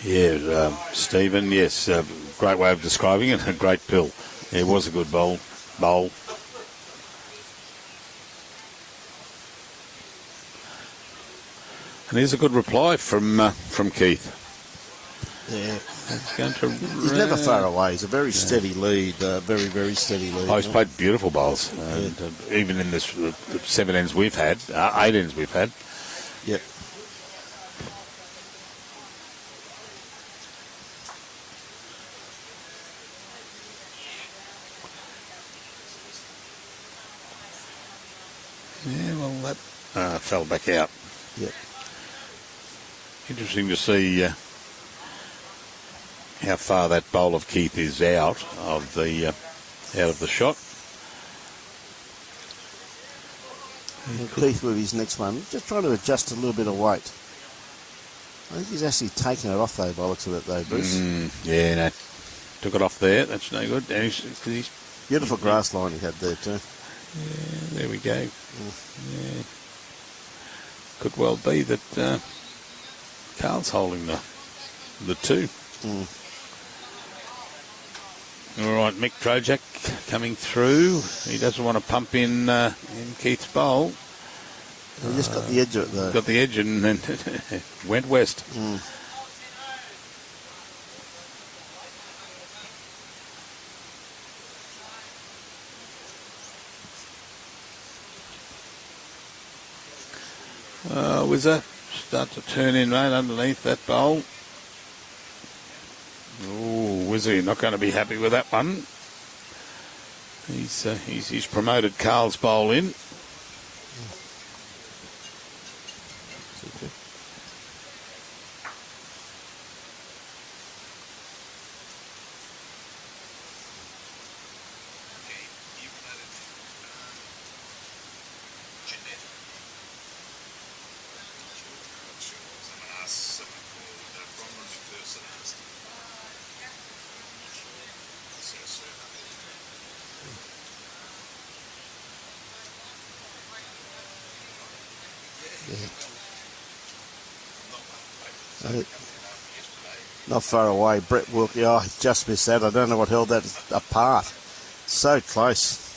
Yeah, Stephen, yes, great way of describing it. A great pill. It was a good bowl. And here's a good reply from Keith. Yeah. It's going to He's never far away. He's a very steady lead, very, very steady lead. Oh, he's played beautiful bowls. And, even in this, the 7 ends we've had, 8 ends we've had. Yep. Yeah, well, that fell back out. Yep. Interesting to see how far that bowl of Keith is out of the shot. And Keith with his next one, just trying to adjust a little bit of weight. I think he's actually taken it off though, by the looks of it though, Bruce. Yeah, no, took it off there. That's no good. And he's Beautiful grass line he had there too. Yeah, there we go. Yeah. Could well be that Carl's holding the 2. All right, Mick Trojak coming through. He doesn't want to pump in Keith's bowl. He just got the edge of it though. Got the edge and then went west. Whizzer, start to turn in right underneath that bowl. Oh, Whizzer, you're not going to be happy with that one. He's promoted Carl's bowl in. Not far away, Brett Wilkie. Oh, I just missed that. I don't know what held that apart. So close.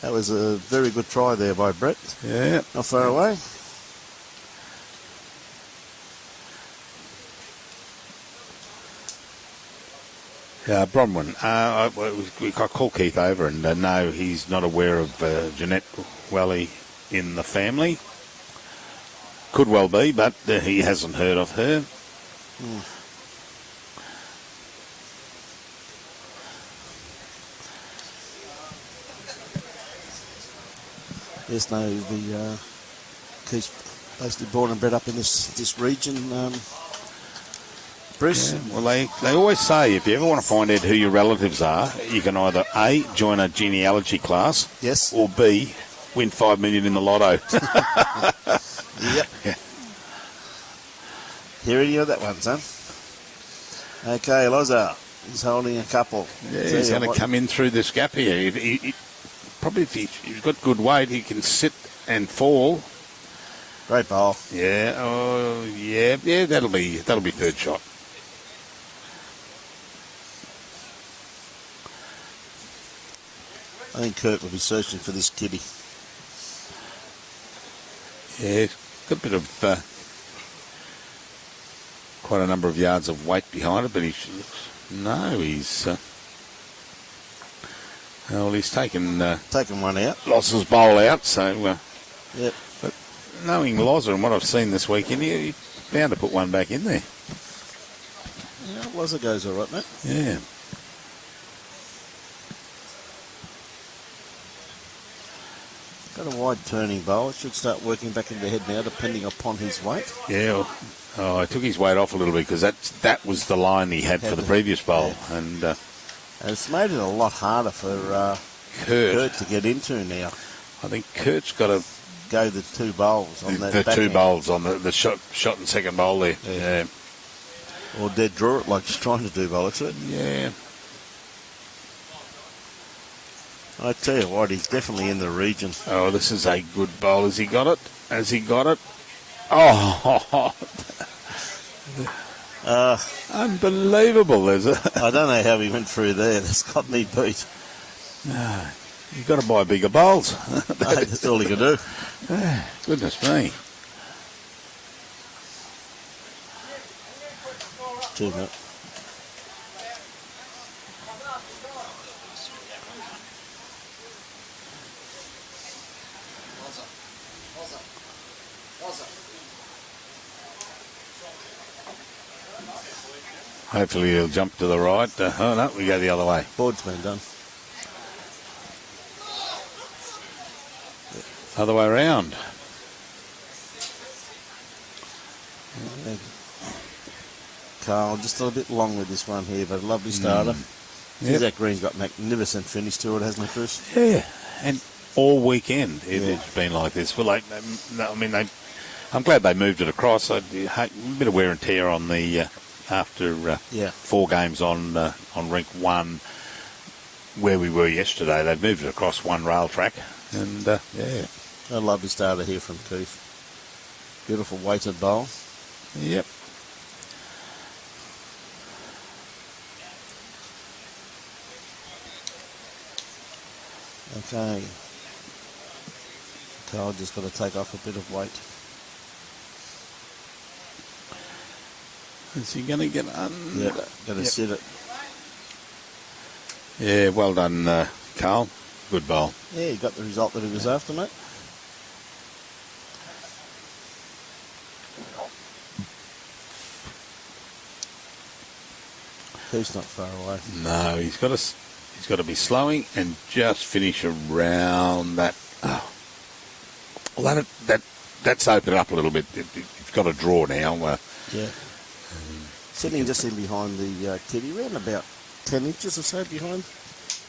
That was a very good try there by Brett. Yeah. Not far away. Bronwyn, I called Keith over and no, he's not aware of Jeanette Whalley in the family. Could well be, but he hasn't heard of her. Yes, no, the Keith's basically born and bred up in this region. Bruce? Yeah, well, they always say if you ever want to find out who your relatives are, you can either A, join a genealogy class, yes, or B, win $5 million in the lotto. Yep. Yeah. Here you have that one, son. Okay, Lozza. He's holding a couple. Yeah, he's going to come in through this gap here. Probably if he's got good weight, he can sit and fall. Great bowl. Yeah, yeah, that'll be third shot. I think Kurt will be searching for this kiddie. Yeah, got a bit of quite a number of yards of weight behind it, but he's taken one out. Lozza's bowl out, so yep. But knowing Lozza and what I've seen this weekend, he's bound to put one back in there. Yeah, Lozza goes all right, mate. Yeah. Got a wide turning bowl. It should start working back in the head now, depending upon his weight. Yeah. I took his weight off a little bit because that was the line he had for the previous bowl, and it's made it a lot harder for Kurt to get into now. I think Kurt's got to go the 2 bowls on that. The 2 bowls on the shot and second bowl there. Yeah. Or dead draw it like he's trying to do by the looks of it. Yeah. I tell you what, he's definitely in the region. Oh, this is a good bowl. Has he got it? Oh. Unbelievable, there's a... I don't know how he went through there. That's got me beat. You've got to buy bigger bowls. That's all he could do. Goodness me. 2 minutes. Hopefully he'll jump to the right. Oh no, we go the other way. Board's been done. Other way around. Carl, just a little bit long with this one here, but a lovely starter. That green's got magnificent finish to it, hasn't it, Chris? Yeah, and all weekend it's been like this. Well, I mean, I'm glad they moved it across. A bit of wear and tear on the after 4 games on rink 1 where we were yesterday. They've moved it across 1 rail track, and a lovely starter here from Keith. Beautiful weighted bowl. Yep. Okay. Carl just got to take off a bit of weight. Is he going to get under? Yeah, got to sit it. Yeah, well done, Carl. Good bowl. Yeah, he got the result that he was after, mate. He's not far away. No, he's got to be slowing and just finish around that. Oh, well, that's opened up a little bit. It's got a draw now. Yeah. Sitting just in behind the kitty, around about 10 inches or so behind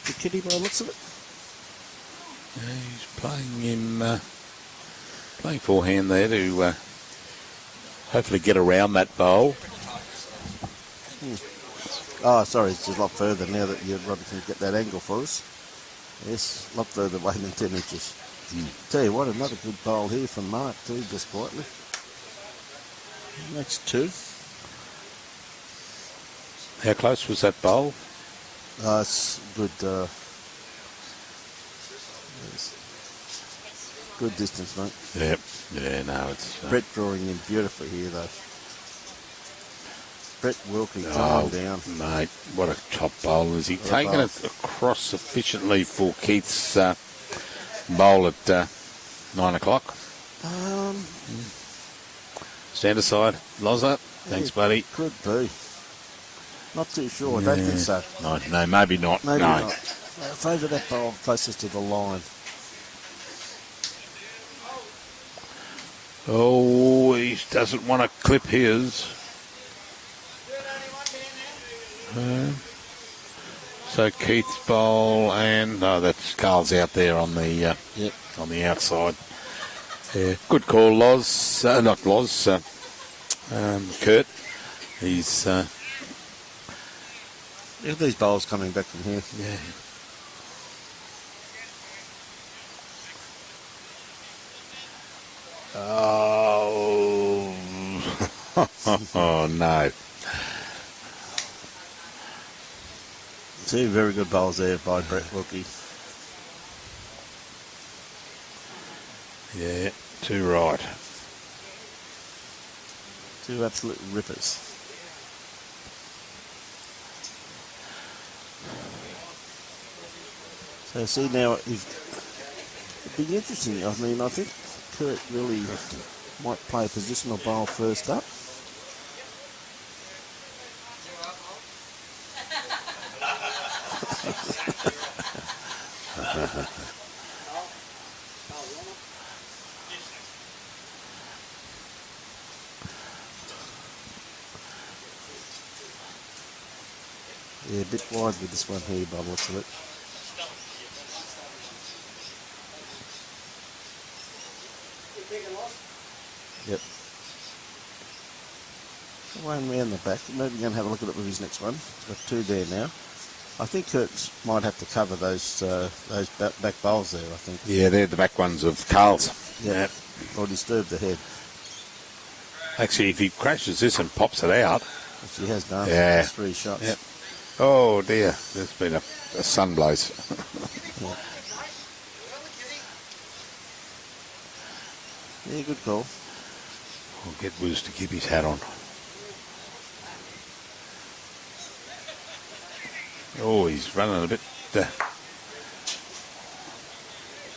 the kitty by the looks of it. Yeah, he's playing forehand there to hopefully get around that bowl. Oh, sorry, it's just a lot further now that Robbie can get that angle for us. Yes, a lot further away than 10 inches. Tell you what, another good bowl here from Mark too, just quietly. Next 2. How close was that bowl? It's good. Good distance, mate. Yep. Yeah, no, it's... Brett drawing in beautifully here, though. Brett Wilkie coming down. Mate, what a top bowl. Is he taking it across sufficiently for Keith's bowl at 9 o'clock? Stand aside. Lozza. Thanks, buddy. Could be. Not too sure. I don't think so. No, maybe not. Maybe no. not. I favour that bowl closest to the line. Oh, he doesn't want to clip his. So Keith's bowl, and that's Carl's out there on the on the outside. Yeah, good call, Loz. Not Loz. Kurt. He's. Look at these bowls coming back from here. Yeah. Oh. Oh no. 2 very good bowls there by Brett Wilkie. Yeah, 2 right. 2 absolute rippers. So see now, it'd be interesting. I mean, I think Kurt really might play a positional bowl first up. Yeah, a bit wide with this one here by the looks of it. Yep. One round the back. Maybe we're going to have a look at it with his next one. He's got 2 there now. I think Kurt might have to cover those back bowls there, I think. Yeah, they're the back ones of Carl's. Yeah. Or disturbed the head. Actually, if he crashes this and pops it out, She has done. Yeah. 3 shots. Yep. Oh dear, there's been a sun blaze. Yeah, good call. We'll get Wiz to keep his hat on. Oh, he's running a bit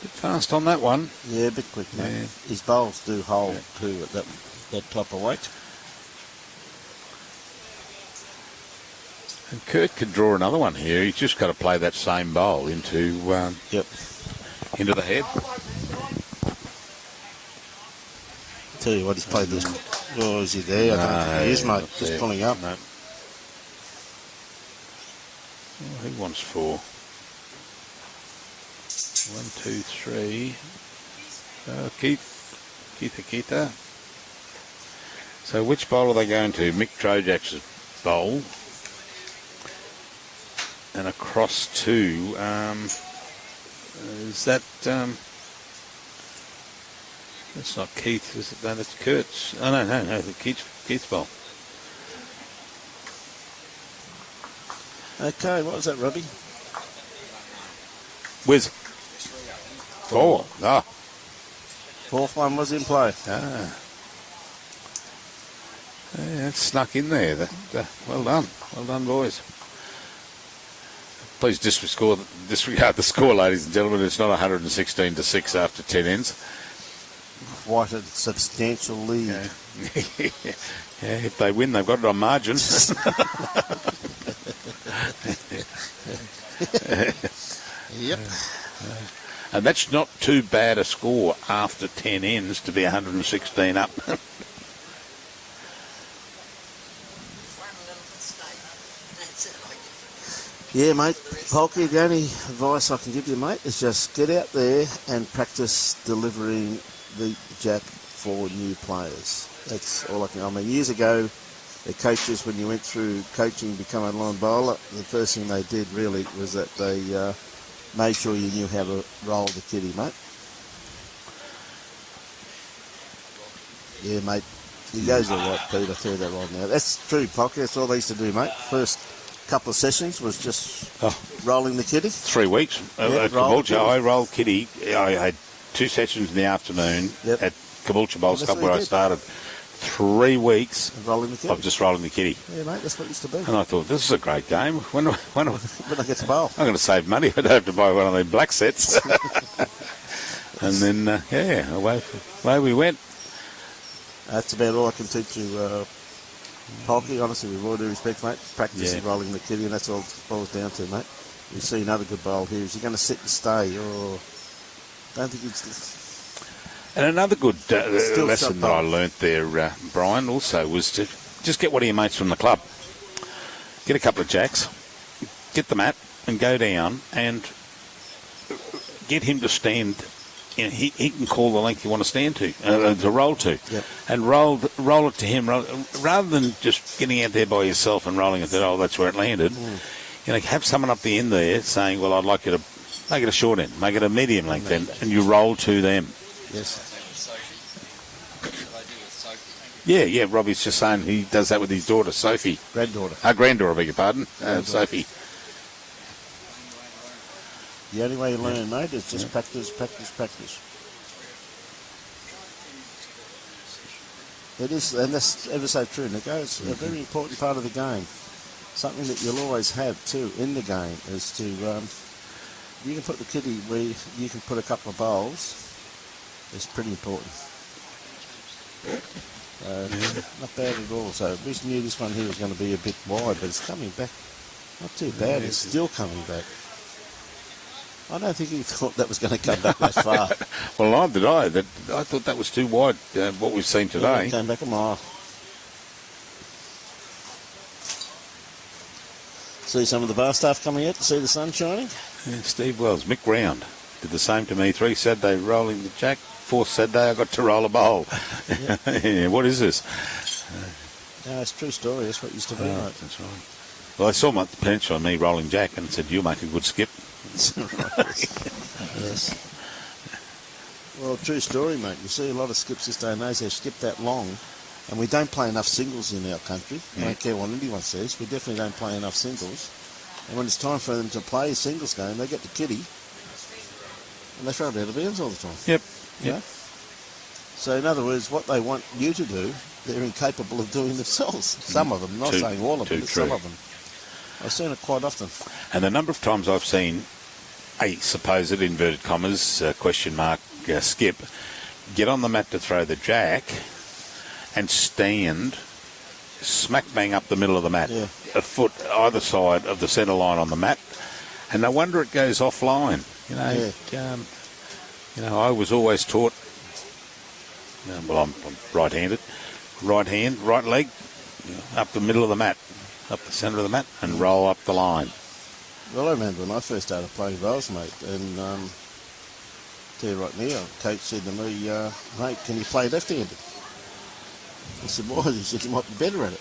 fast on that one. Yeah, a bit quick, mate. Yeah. His bowls do hold too at that type of weight. And Kurt could draw another one here. He's just got to play that same bowl into into the head. Tell you what, he's played this. Oh, is he there? I don't think he is, mate. Just pulling up. No. Oh, he wants 4. 1, 2, 3. Keith. So which bowl are they going to? Mick Trojak's bowl. And across to, is that, that's not Keith, is it? No, that's Kurt's. Oh, no, Keith's bowl. Okay, what was that, Robbie? Wiz. 4. Ah. 4th one was in play. Ah. Yeah, it snuck in there. Well done. Well done, boys. Please disregard the score, ladies and gentlemen. It's not 116 to 6 after 10 ends. Quite a substantial lead. Yeah. Yeah, if they win, they've got it on margin. Yep. And that's not too bad a score after 10 ends to be 116 up. Yeah, mate. Polky, the only advice I can give you, mate, is just get out there and practice delivering the jack for new players. That's all I can. I mean, years ago, the coaches, when you went through coaching, become a line bowler, the first thing they did really was that they made sure you knew how to roll the kitty, mate. Yeah, mate. He goes all right, Pete. I tell you that right now. That's true, Polky. That's all they used to do, mate. First couple of sessions was just rolling the kitty. 3 weeks at Caboolture. I rolled kitty. I had 2 sessions in the afternoon at Caboolture Bowls Club where I started. 3 weeks rolling the kitty. of just rolling the kitty. Yeah, mate, that's what it used to be. And I thought, this is a great game. When I get to bowl, I'm going to save money. I don't have to buy one of them black sets. And then, away we went. That's about all I can teach you, Polky. Honestly, with all due respect, mate, practice rolling the kitty, and that's all it boils down to, mate. You see another good bowl here. Is he going to sit and stay, or don't think it's... And another good lesson that I learnt there, Brian, also was to just get one of your mates from the club. Get a couple of jacks, get the mat, and go down and get him to stand. You know, he can call the length you want to stand to roll to, and roll it to him rather than just getting out there by yourself and rolling it. That's where it landed. You know, have someone up the end there saying, "Well, I'd like you to make it a short end, make it a medium length end," and you roll to them. Yes. Yeah. Robbie's just saying he does that with his daughter, Sophie. Granddaughter. Granddaughter, I beg your pardon. Sophie. The only way you learn, mate, is just practice. It is, and that's ever so true, Nico. It's a very important part of the game. Something that you'll always have, too, in the game is to, you can put the kitty where you can put a couple of bowls. It's pretty important. Not bad at all. So we knew this one here was going to be a bit wide, but it's coming back. Not too bad. It's still coming back. I don't think he thought that was going to come back that far. Well, neither did I. I thought that was too wide, what we've seen today. It came back a mile. See some of the bar staff coming out to see the sun shining? Yeah, Steve Wells, Mick Round did the same to me. 3 Saturday rolling the jack. 4th Saturday I got to roll a bowl. Yeah, what is this? No, it's a true story. That's what it used to be, right? That's right. Well, I saw my potential on me rolling jack and said, "You'll make a good skip." Yes. Well, true story, mate. You see a lot of skips this day and age, they skip that long And we don't play enough singles in our country. I don't care what anyone says. We definitely don't play enough singles. And when it's time for them to play a singles game, they get the kitty and they throw it out of bounds all the time. Yep. You know? So in other words, what they want you to do, they're incapable of doing themselves. Some of them, not saying all of them, but some of them. I've seen it quite often. And the number of times I've seen a supposed, inverted commas, question mark, skip, get on the mat to throw the jack and stand smack bang up the middle of the mat, a foot either side of the centre line on the mat, and no wonder it goes offline. I was always taught, well, I'm right-handed, right hand, right leg, up the middle of the mat, up the centre of the mat, and roll up the line. Well, I remember when I first started playing bowls, mate, and tell you right now, coach said to me, mate, can you play left-handed? I said, why? He said, you might be better at it.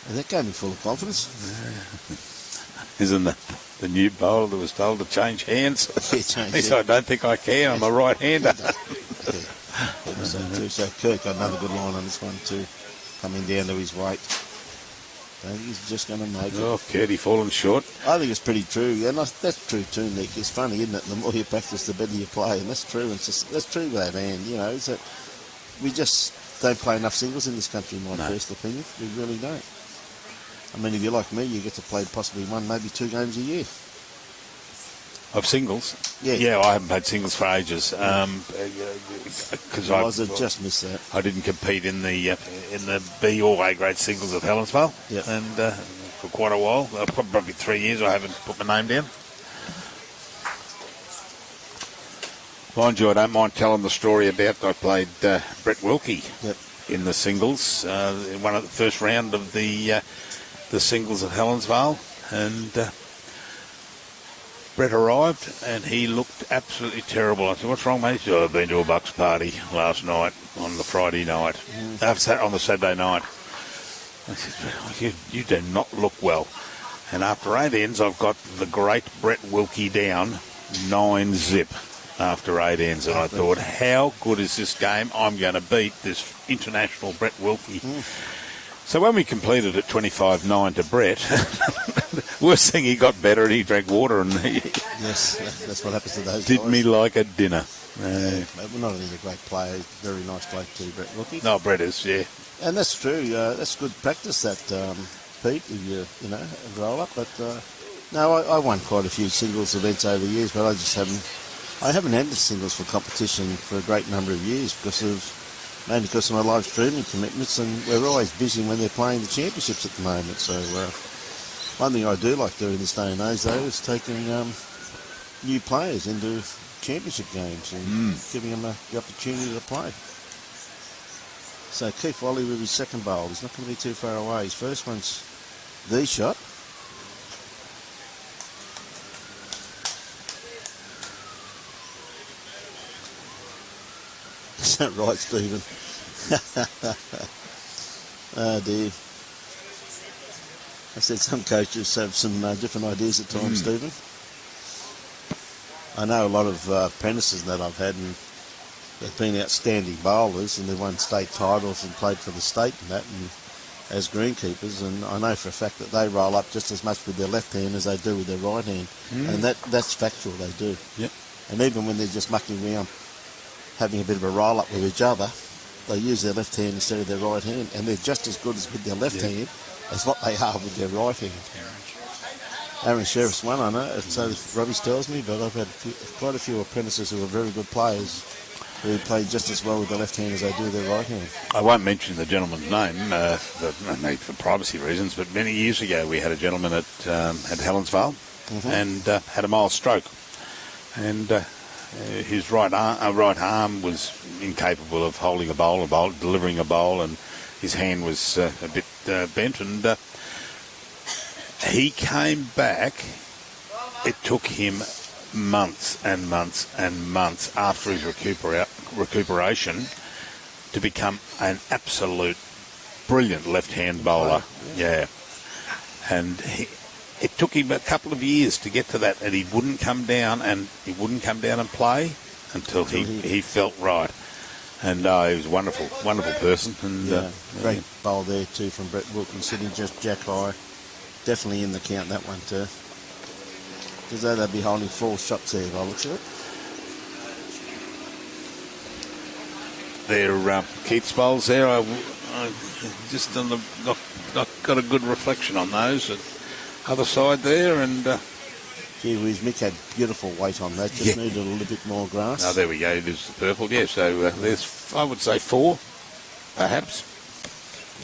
And that gave me full of confidence. Isn't the new bowler that was told to change hands? Yeah, change he said, I don't think I can, I'm a right-hander. So Kirk got another good line on this one too, coming down to his weight. I think he's just going to make it. Oh, Curdy falling short. I think it's pretty true, and that's true too, Nick. It's funny, isn't it? The more you practice, the better you play, and that's true. That's true with that hand, Is that we just don't play enough singles in this country, in my personal opinion. We really don't. I mean, if you're like me, you get to play possibly 1, maybe 2 games a year. Of singles? Yeah. I haven't played singles for ages. Because I just missed that. I didn't compete in the B or A grade singles at Helensvale. Yeah. And for quite a while, probably 3 years, I haven't put my name down. Mind you, I don't mind telling the story about I played Brett Wilkie in the singles, in one of the first round of the singles at Helensvale, and Brett arrived and he looked absolutely terrible. I said, what's wrong, mate? He said, I've been to a Bucks party last night on the Friday night, on the Saturday night. I said, you do not look well. And after 8 ends, I've got the great Brett Wilkie down 9-zip after 8 ends. And I thought, how good is this game? I'm going to beat this international Brett Wilkie. So when we completed at 25-9 to Brett, worst thing, he got better and he drank water. And yes, that's what happens to those did guys. me like a dinner. We're not only a great player, very nice bloke too, Brett Wilkie. No, Brett is, And that's true. That's good practice, that, Pete, if you roll up. But no, I won quite a few singles events over the years, but I haven't entered singles for competition for a great number of years mainly because of my live streaming commitments, and we're always busy when they're playing the championships at the moment. So one thing I do like doing this day and age, though, is taking new players into championship games and giving them the opportunity to play. So Keith Whalley with his second bowl. He's not going to be too far away. His first one's the shot. Is that right, Stephen? Oh dear. I said some coaches have some different ideas at times, Stephen. I know a lot of apprentices that I've had, and they've been outstanding bowlers, and they've won state titles and played for the state and that, and as greenkeepers. And I know for a fact that they roll up just as much with their left hand as they do with their right hand, and that's factual. They do. Yep. And even when they're just mucking around, having a bit of a roll up with each other, they use their left hand instead of their right hand, and they're just as good as with their left hand as what they are with their right hand. Aaron Sheriff's one, I know, so Robbie tells me, but I've had quite a few apprentices who are very good players who play just as well with their left hand as they do their right hand. I won't mention the gentleman's name, maybe for privacy reasons, but many years ago we had a gentleman at Helensvale and had a mild stroke, and his right arm was incapable of holding a bowl, delivering a bowl, and his hand was a bit bent, and he came back. It took him months and months and months after his recuperation to become an absolute brilliant left-hand bowler. Yeah. And it took him a couple of years to get to that, and he wouldn't come down and play until he felt right. And he was a wonderful person. And great bowl there too from Brett Wilkie, sitting just jack high. Definitely in the count, that one too. Because they'd be holding 4 shots there by the looks of it. They're Keith's bowls there. I just not got a good reflection on those. Other side there, and gee whiz, Mick had beautiful weight on that. Just needed a little bit more grass. Oh, there we go. There's the purple. Yeah, so there's, I would say 4, perhaps.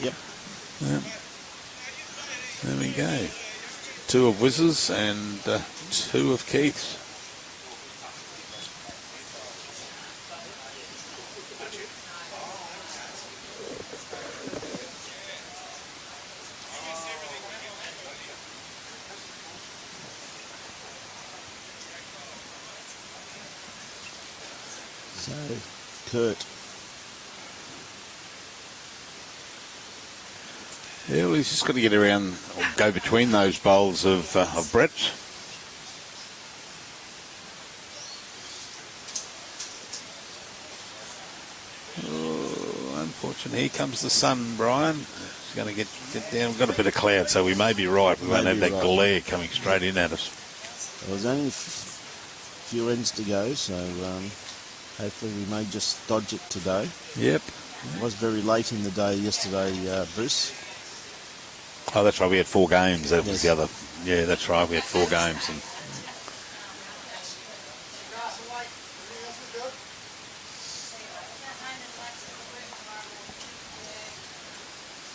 Yep. There we go. 2 of Wiz's and 2 of Keith's. So, Kurt. Yeah, well, he's just got to get around or go between those bowls of Brett's. Oh, unfortunately, here comes the sun, Brian. He's going to get down. We've got a bit of cloud, so we may be right. We won't have that glare coming straight in at us. There's only a few ends to go, so hopefully we may just dodge it today. Yep. It was very late in the day yesterday, Bruce. Oh, that's right. We had 4 games. That was the other. Yeah, that's right. We had 4 games. And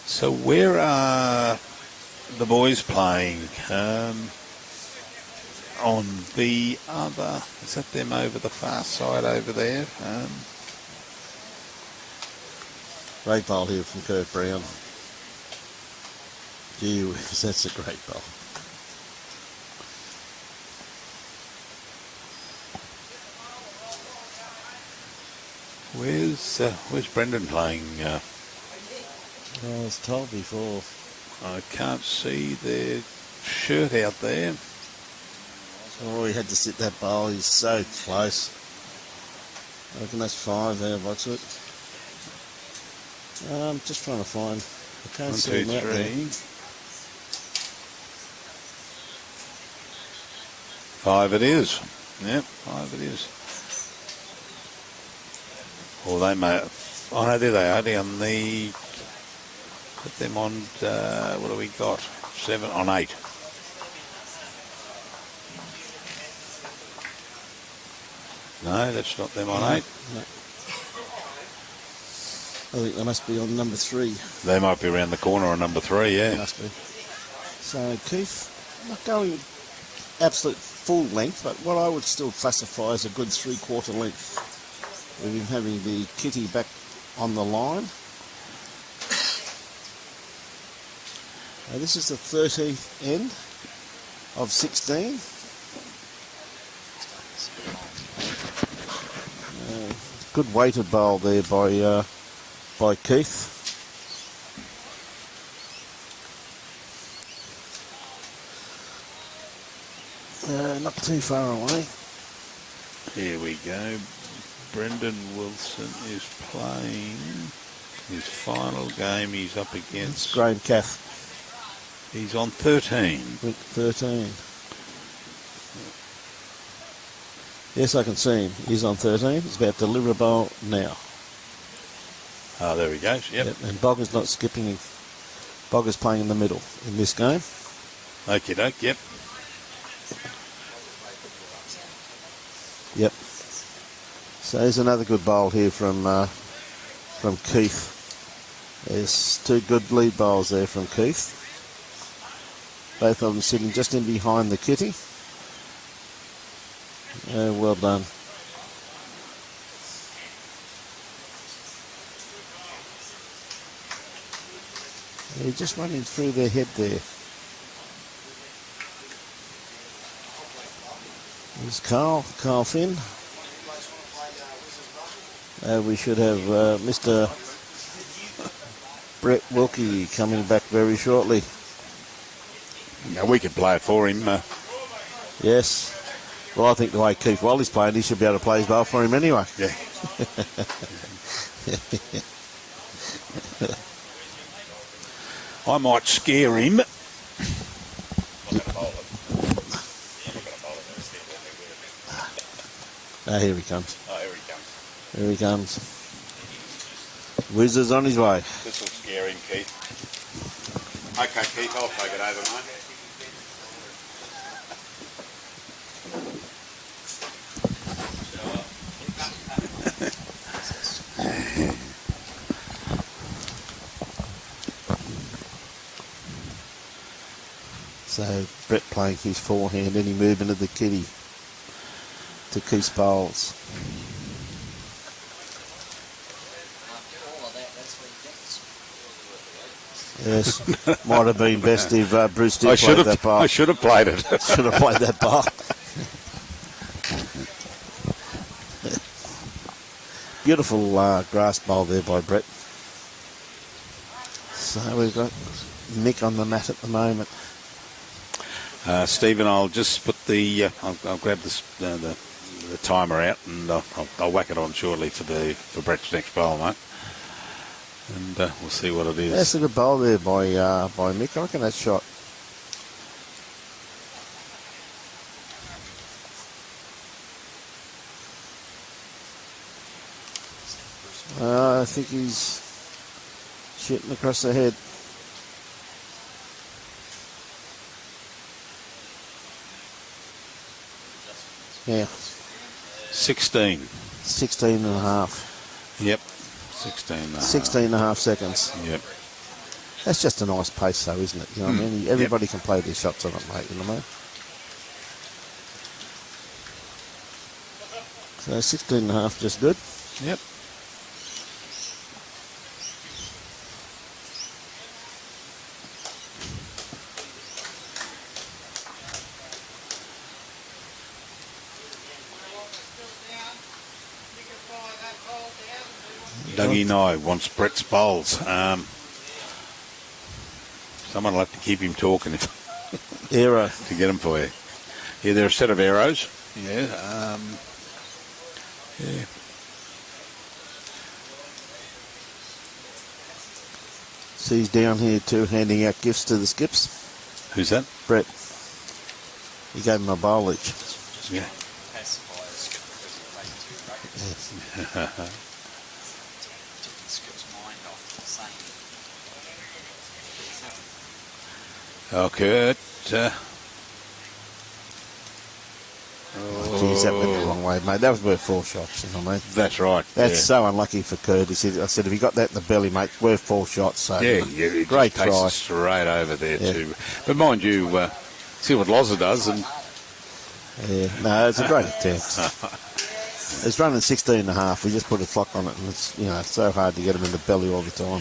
so where are the boys playing? On the other, is that them over the far side over there? Great bowl here from Kurt Brown. Gee whiz, that's a great bowl. Where's Brendan playing? I was told before. I can't see their shirt out there. Oh, he had to sit that bowl. He's so close. I reckon that's 5 there, what's it? I'm just trying to find. I can't 1, see 2, him out there. 3. 5 it is. Yep, 5 it is. Or they may. Oh no, there they are. They're on the. Put them on. What do we got? 7 on 8. No, that's not them on 8. No. I think they must be on number 3. They might be around the corner on number 3, yeah. Must be. So Keith, not going absolute full length, but what I would still classify as a good 3/4 length. With him having the kitty back on the line. Now this is the 13th end of 16. Good weighted bowl there by Keith. Not too far away. Here we go. Brendan Wilson is playing his final game. He's up against Graham Cath. He's on 13. Week 13. Yes, I can see him. He's on 13. He's about to deliver a bowl now. Oh, there he goes. Yep. And Bogger's not skipping him. Bogger's playing in the middle in this game. Okie doke, yep. Yep. So there's another good bowl here from Keith. There's 2 good lead bowls there from Keith. Both of them sitting just in behind the kitty. Well done. They're just running through their head there. There's Carl Finn. We should have Mr. Brett Wilkie coming back very shortly. Now we could play it for him. Yes. Well, I think the way Keith Whalley's playing, he should be able to play his bowl for him anyway. Yeah. I might scare him. Ah, here he comes. Oh, here he comes. Here he comes. Wizard's on his way. This will scare him, Keith. Okay, Keith, I'll take it over, mate. So Brett playing his forehand, any movement of the kitty to Keith's bowls. Yes, might have been best if Bruce did play that bowl. I should have played it. Should have played that bowl. Beautiful grass bowl there by Brett. So we've got Mick on the mat at the moment. Stephen, I'll just put the I'll grab this, the timer out, and I'll whack it on shortly for Brett's next bowl, mate. And we'll see what it is. That's a good bowl there by Mick. I reckon that shot. I think he's shooting across the head. Yeah. 16. 16 and a half. Yep. 16 and a half. 16 and a half seconds. Yep. That's just a nice pace though, isn't it? You know what I mean? Everybody can play their shots on it, mate, you know what I mean? So 16 and a half, just good. Yep. Dougie Nye wants Brett's bowls. Someone will have to keep him talking Arrow. to get them for you. Yeah, they're a set of arrows. Yeah. Yeah. So he's down here too, handing out gifts to the skips. Who's that? Brett. He gave him a bowl each. Yeah. Oh, Kurt. Geez, that went the wrong way, mate. That was worth 4 shots, you know what I mean? That's right. That's so unlucky for Kurt. I said, if you got that in the belly, mate, worth 4 shots. So, Yeah, it great just takes try. it straight over there too. But mind you, see what Lozza does, and Yeah, no, it's a great attempt. It's running 16 and a half. We just put a clock on it, and it's, you know, it's so hard to get him in the belly all the time.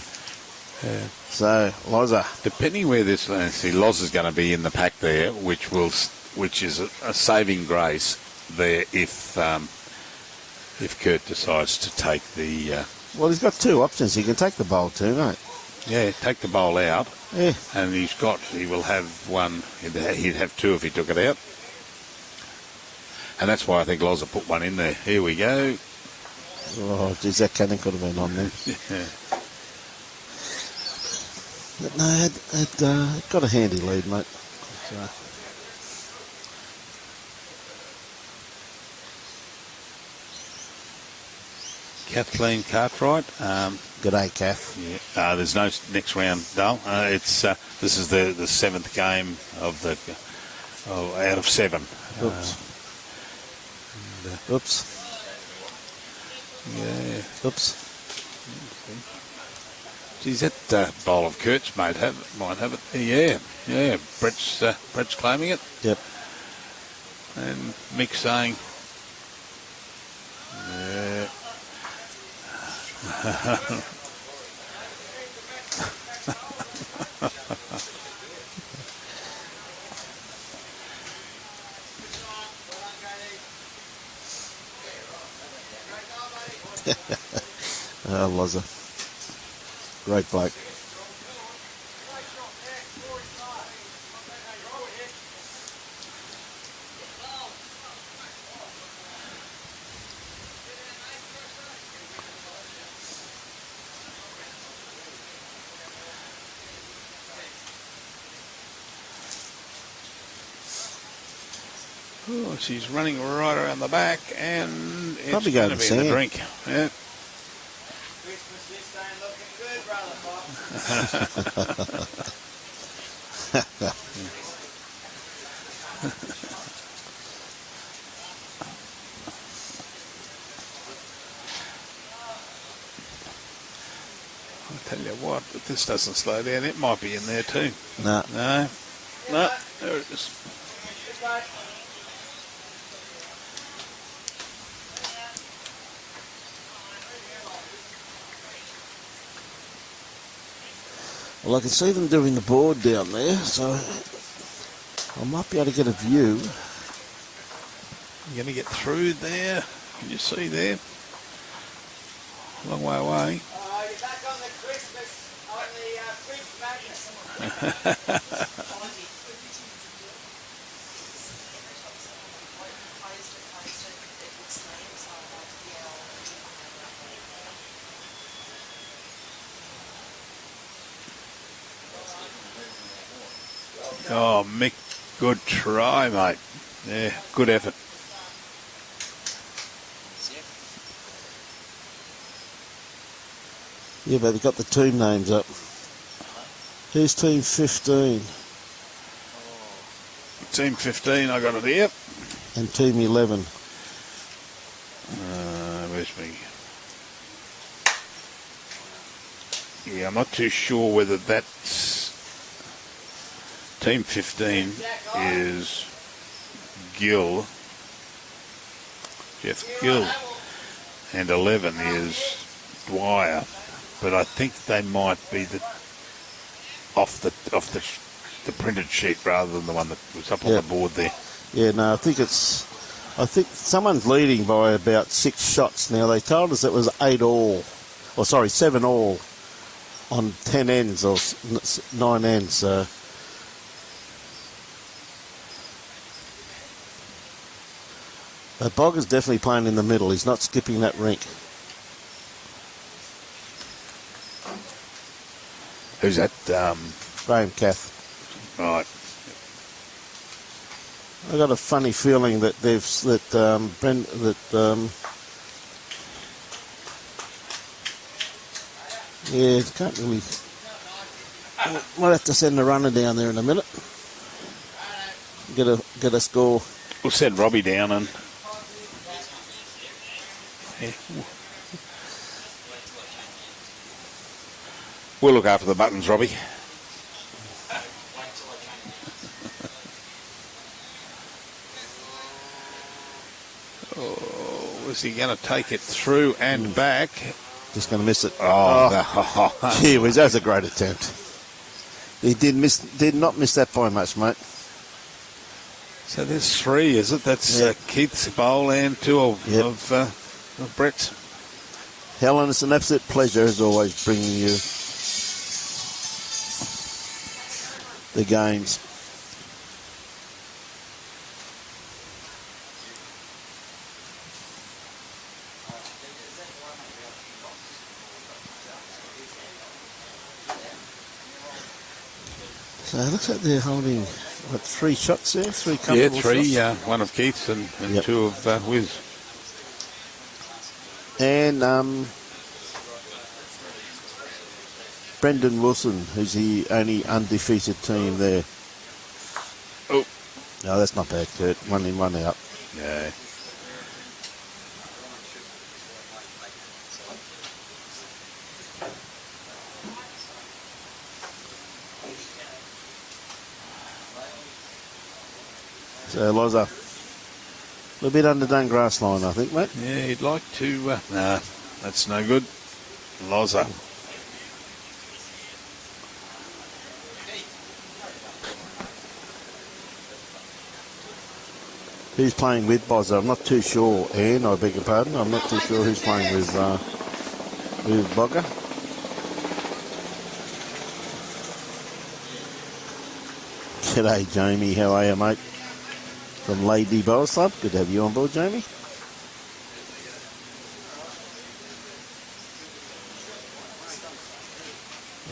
Yeah. So, Lozza. Depending where this, see, Lozza's going to be in the pack there, which is a saving grace there if Kurt decides to take the. Well, he's got 2 options. He can take the bowl too, mate. Yeah, take the bowl out. Yeah. And he will have one. He'd have 2 if he took it out. And that's why I think Lozza put one in there. Here we go. Oh, geez, that cannon could have been on there. Yeah. But no, it got a handy lead, mate. So. Kathleen Cartwright. G'day, Kath. Yeah. There's no next round, Dale. This is the 7th game of the out of 7. Oops. Oops. Yeah. Oops. Geez, that bowl of Kurt's might have it. Yeah. Brett's claiming it. Yep. And Mick saying, yeah. Oh, Lozza. Great bloke. Oh, she's running right around the back, and it's Probably going going to to be in the sand. drink. Yeah. Christmas list ain't looking good, brother Fox. I'll tell you what, if this doesn't slow down, it might be in there too. No. No, no, there it is. Well, I can see them doing the board down there, so I might be able to get a view. You're going to get through there. Can you see there? Long way away. Oh, you're back on the Christmas, on the fridge madness. Oh, Mick, good try, mate. Yeah, good effort. Yeah, but they've got the team names up. Here's team 15 Team 15, I got it here. and team 11. Where's me? Yeah, I'm not too sure whether that's Team 15 is Gill, Jeff Gill, and 11 is Dwyer, but I think they might be the off the printed sheet rather than the one that was up on the board there. Yeah, no, I think someone's leading by about 6 shots now. They told us it was 7 all on 10 ends or 9 ends. But Bogger's definitely playing in the middle. He's not skipping that rink. Who's that? Graham Cath. Right. I got a funny feeling that yeah, can't really. Might have to send the runner down there in a minute. Get a score. We'll send Robbie down and. Yeah. We'll look after the buttons, Robbie. Oh, is he going to take it through and back? Just going to miss it. Oh. Gee whiz, that was a great attempt. He did not miss that by much, mate. So there's 3, is it? That's Keith's bowl and 2 of Brett's. Helen, it's an absolute pleasure as always bringing you the games. So it looks like they're holding, 3 shots there? 3 comfortable shots? 3. One of Keith's and 2 of Wiz. And Brendan Wilson, who's the only undefeated team there. Oh. No, that's not bad, Kurt. 1 in, 1 out. Yeah. So, Lozza, a little bit underdone grass line, I think, mate. Yeah, he'd like to... nah, that's no good. Lozza. Who's playing with Bozza? I'm not too sure. Anne, I beg your pardon. I'm not too sure who's playing with Bogger. G'day, Jamie. How are you, mate? From Lady Bowls Club. Good to have you on board, Jamie.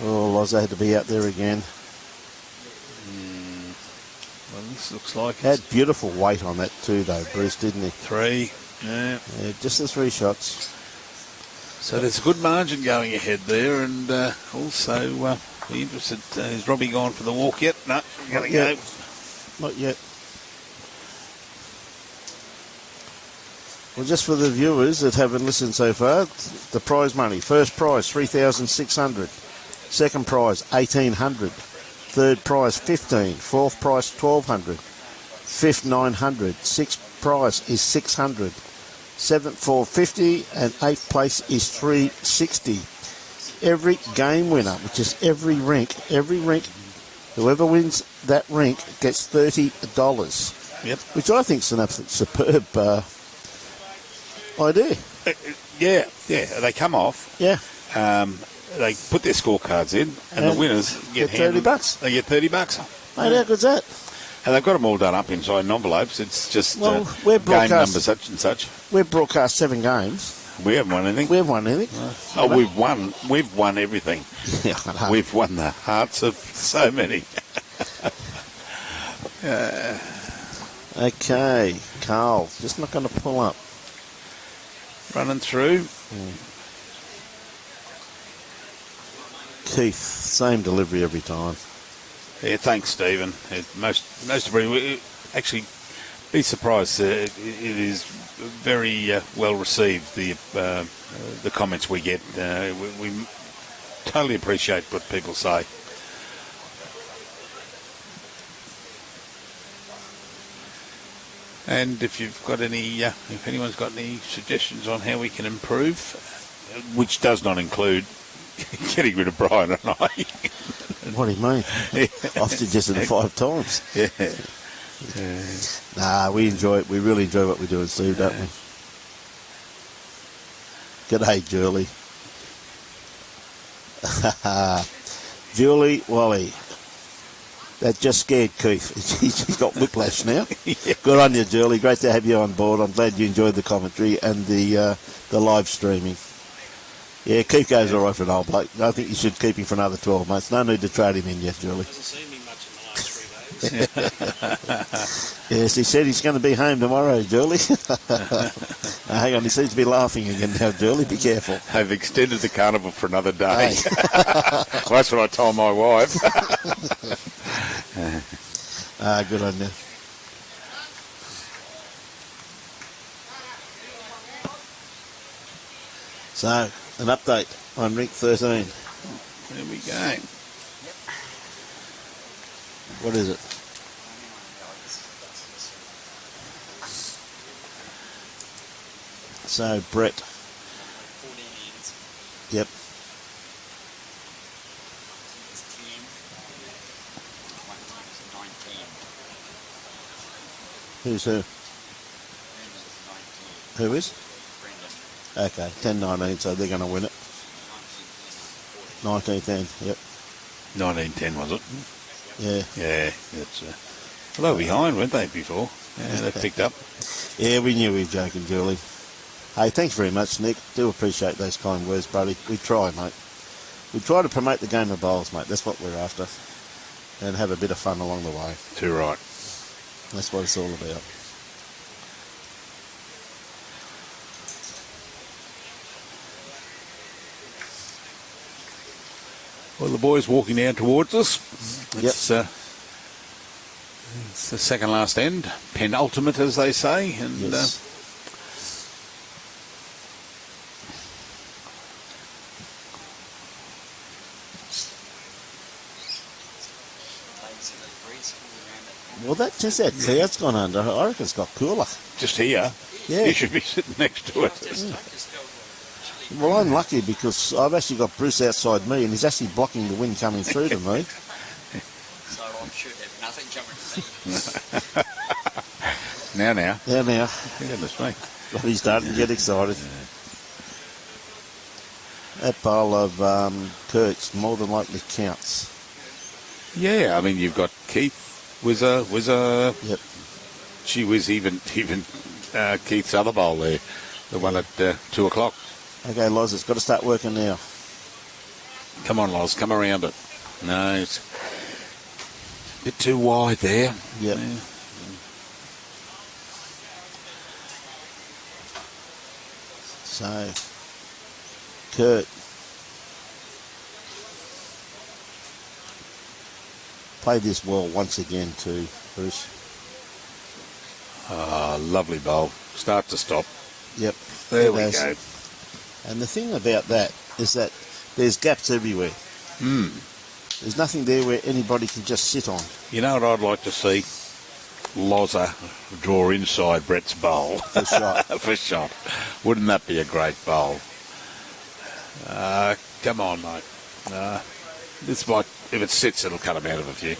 Oh, Lozza had to be out there again. Well, this looks looks like. Had beautiful weight on that too, though, Bruce, didn't he? 3. Yeah. Yeah, just the 3 shots. So there's a good margin going ahead there, and also be interested. Is Robbie gone for the walk yet? No, going to go. Not yet. Well, just for the viewers that haven't listened so far, the prize money. First prize, 3,600. Second prize, 1,800. Third prize, 15. Fourth prize, 1,200. Fifth, 900. Sixth prize is 600. Seventh, 450. And eighth place is 360. Every game winner, which is every rink, whoever wins that rink gets $30. Yep. Which I think is an absolute superb idea. Yeah. They come off. Yeah. They put their scorecards in, and the winners get $30. They get $30. Mate, how good's that? And they've got them all done up inside envelopes. It's just we're game number such and such. We've broadcast 7 games. We haven't won anything. We haven't won anything. Oh, we've won. We've won everything. Yeah, I know. We've won the hearts of so many. Okay, Carl, just not going to pull up. Running through. Keith, same delivery every time. Yeah, thanks, Stephen. Most of it, actually, be surprised. It is very well received. The comments we get, we totally appreciate what people say. And if you've got any, if anyone's got any suggestions on how we can improve, which does not include getting rid of Brian and I. What do you mean? I've suggested it 5 times. Yeah. Nah, we enjoy it. We really enjoy what we do, Steve, don't we? G'day, Julie. Julie Whalley. That just scared Keith. She's got whiplash now. Yeah. Good on you, Julie. Great to have you on board. I'm glad you enjoyed the commentary and the live streaming. Yeah, Keith goes all right for an old bloke. I think you should keep him for another 12 months. No need to trade him in yet, Julie. Hasn't seen me much in the last 3 days. Yes, he said he's going to be home tomorrow, Julie. Hang on, he seems to be laughing again now, Julie. Be careful. They've extended the carnival for another day. Hey. Well, that's what I told my wife. Good on you. So, an update on Rink 13. There we go. What is it? So, Brett. 14 ends. Yep. It's 10. One time is 19. Who's who? Brenda's 19. Who is? Brenda. Okay, 10-19, so they're going to win it. 19-10, yep. 1910, was it? Yeah. Yeah, that's they were behind, weren't they, before? Yeah, they picked up. Yeah, we knew we were joking, Julie. Hey, thanks very much, Nick. Do appreciate those kind words, buddy. We try, mate. We try to promote the game of bowls, mate. That's what we're after. And have a bit of fun along the way. Too right. That's what it's all about. Well, the boys walking down towards us. It's the second last end, penultimate, as they say, and Yes. Well, that's just that cloud's gone under. I reckon it's got cooler. just here. Yeah. You should be sitting next to it. Well, I'm lucky because I've actually got Bruce outside me and he's actually blocking the wind coming through to me. So I should have nothing coming to me. Now. Yeah, now. Goodness me. He's starting to get excited. That bowl of Kurt's more than likely counts. Yeah, I mean, you've got Keith, Wizza. Yep. She was even Keith's other bowl there, the one at 2 o'clock. Okay, Loz, it's got to start working now. Come on, Loz, come around it. No, it's a bit too wide there. Yep. Yeah. So, Kurt. Play this well once again too, Bruce. Lovely bowl. Start to stop. Yep. There we go. And the thing about that is that there's gaps everywhere. There's nothing there where anybody can just sit on. You know what I'd like to see? Lozza draw inside Brett's bowl. For shot. For shot. Wouldn't that be a great bowl? Come on, mate. This might, if it sits, it'll cut him out of a few.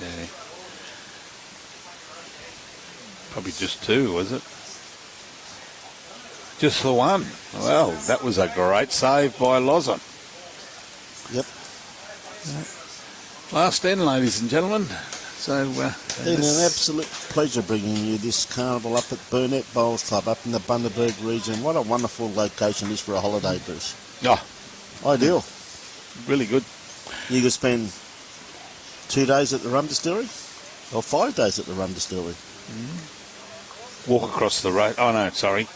Yeah. Probably just two, was it? Just the one. Well, that was a great save by Lozza. Yep. Last end, ladies and gentlemen. So, it's been an absolute pleasure bringing you this carnival up at Burnett Bowls Club up in the Bundaberg region. What a wonderful location this for a holiday, Bruce. Oh, Ideal. really good. You could spend 2 days at the rum distillery or 5 days at the rum distillery. Walk across the road. Oh, no, sorry.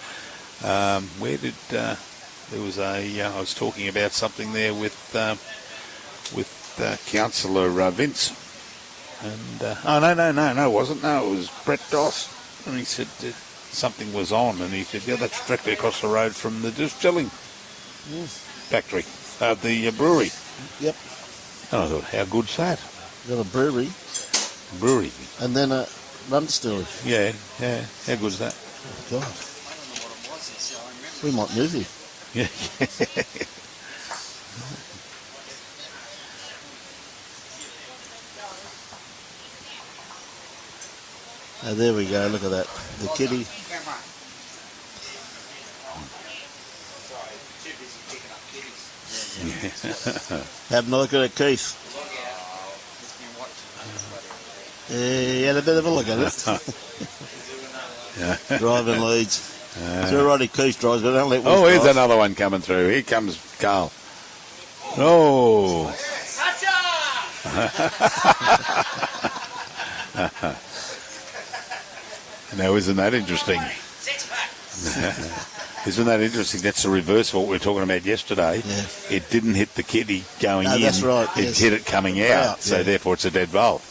Where did... there was a... I was talking about something there with Councillor Vince. And no, it wasn't. No, it was Brett Doss. And he said something was on, and he said, yeah, that's directly across the road from the distilling factory, the brewery. Yep. And I thought, how good's that? Got a brewery. Brewery. And then a rum distillery. Yeah. How good's that? Oh, God. We might move here. Yeah. There we go, look at that. The kitty. Have a look at it, Keith. He had a bit of a look at it. Driving leads. So alrighty, Keith drives, but don't let Oh, here's another one coming through. Here comes Carl. Oh. Now, isn't that interesting? Isn't that interesting? That's the reverse of what we were talking about yesterday. Yeah. It didn't hit the kitty going in. That's right. It yes. hit it coming out. So yeah. therefore it's a dead bowl.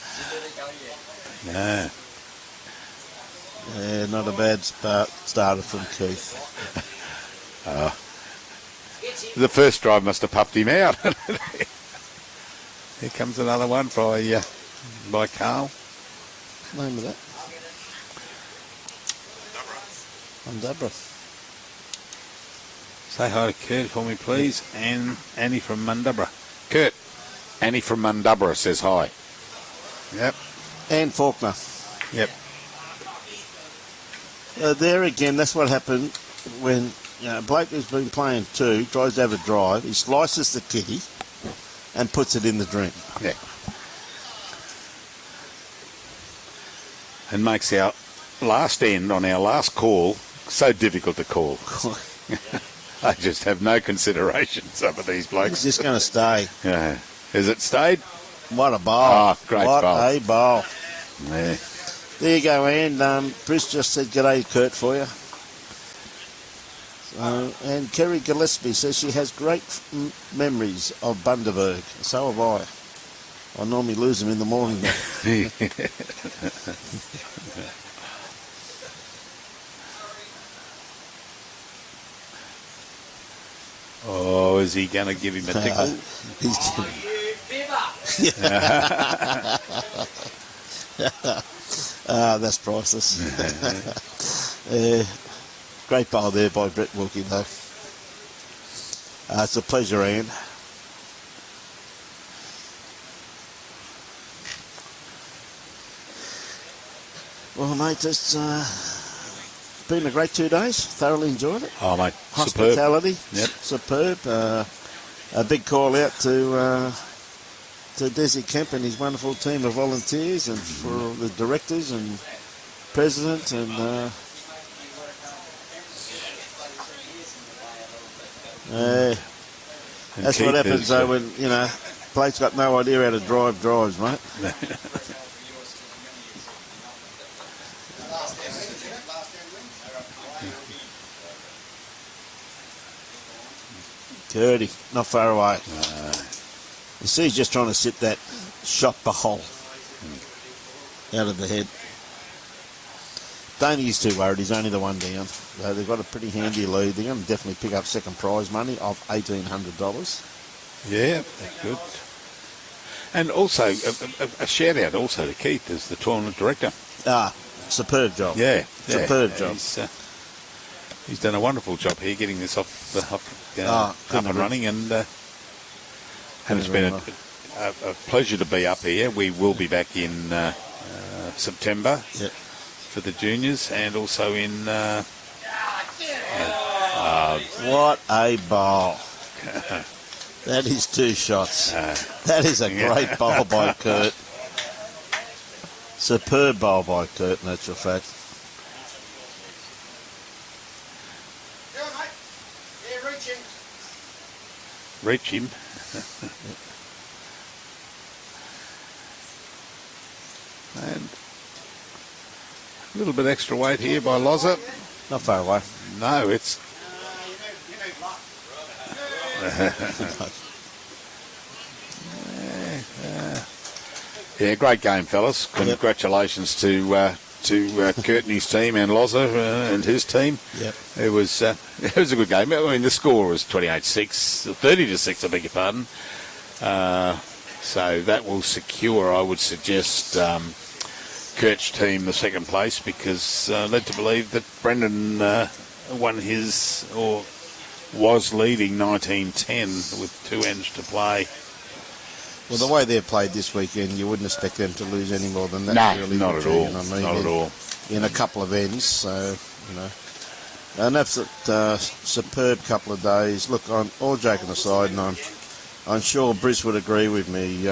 Yeah. Yeah, not a bad starter from Keith. The first drive must have puffed him out. Here comes another one by Carl. Name of that? Bundaberg. Say hi to Kurt for me, please. And Annie from Bundaberg. Kurt, Annie from Bundaberg says hi. Yep. And Faulkner. Yep. There again, that's what happened when a bloke who's been playing two tries to have a drive, he slices the kitty and puts it in the drink. Yeah. And makes our last end on our last call so difficult to call. I just have no consideration, some of these blokes. It's just going to stay. Yeah. Has it stayed? What a bowl. Oh, great what bowl. a bowl. Yeah. There you go, and Bruce just said g'day, Kurt, for you. And Kerry Gillespie says she has great memories of Bundaberg. So have I. I normally lose them in the morning, though. Oh, is he going to give him a tickle? He's that's priceless. Great bowl there by Brett Wilkie, though. It's a pleasure, Anne. Well, mate, it's been a great 2 days. Thoroughly enjoyed it. Oh, mate, Hospitality, superb. superb. A big call out to Desi Kemp and his wonderful team of volunteers, and for the directors and president, and that's what happens though when bloke's got no idea how to drives, mate. Curdy, not far away. You see, he's just trying to sit that shot hole out of the head. Don't he's too worried, he's only the one down. So they've got a pretty handy lead. They're going to definitely pick up second prize money of $1,800. Yeah, that's good. And also, a shout out also to Keith as the tournament director. Superb job. Yeah. Superb job. He's done a wonderful job here getting this up and running, and it's been a pleasure to be up here. We will be back in September for the juniors, and also in... what a bowl. That is 2 shots. That is a great bowl by Kurt. Superb bowl by Kurt, in actual fact. Reach him. And a little bit extra weight here by Lozza. Not far away. No, it's... Yeah, great game, fellas. Congratulations to Kurt and his team, and Lozza and his team. Yep. It was a good game. I mean, the score was 28-6, 30-6, I beg your pardon. So that will secure, I would suggest, Kurt's team the second place, because led to believe that Brendan won his, or was leading 19-10 with 2 ends to play. Well, the way they've played this weekend, you wouldn't expect them to lose any more than that. No, really, not at all. You know what I mean? Not at all. In a couple of ends, so, you know. An absolute superb couple of days. Look, all joking aside, and I'm sure Bruce would agree with me,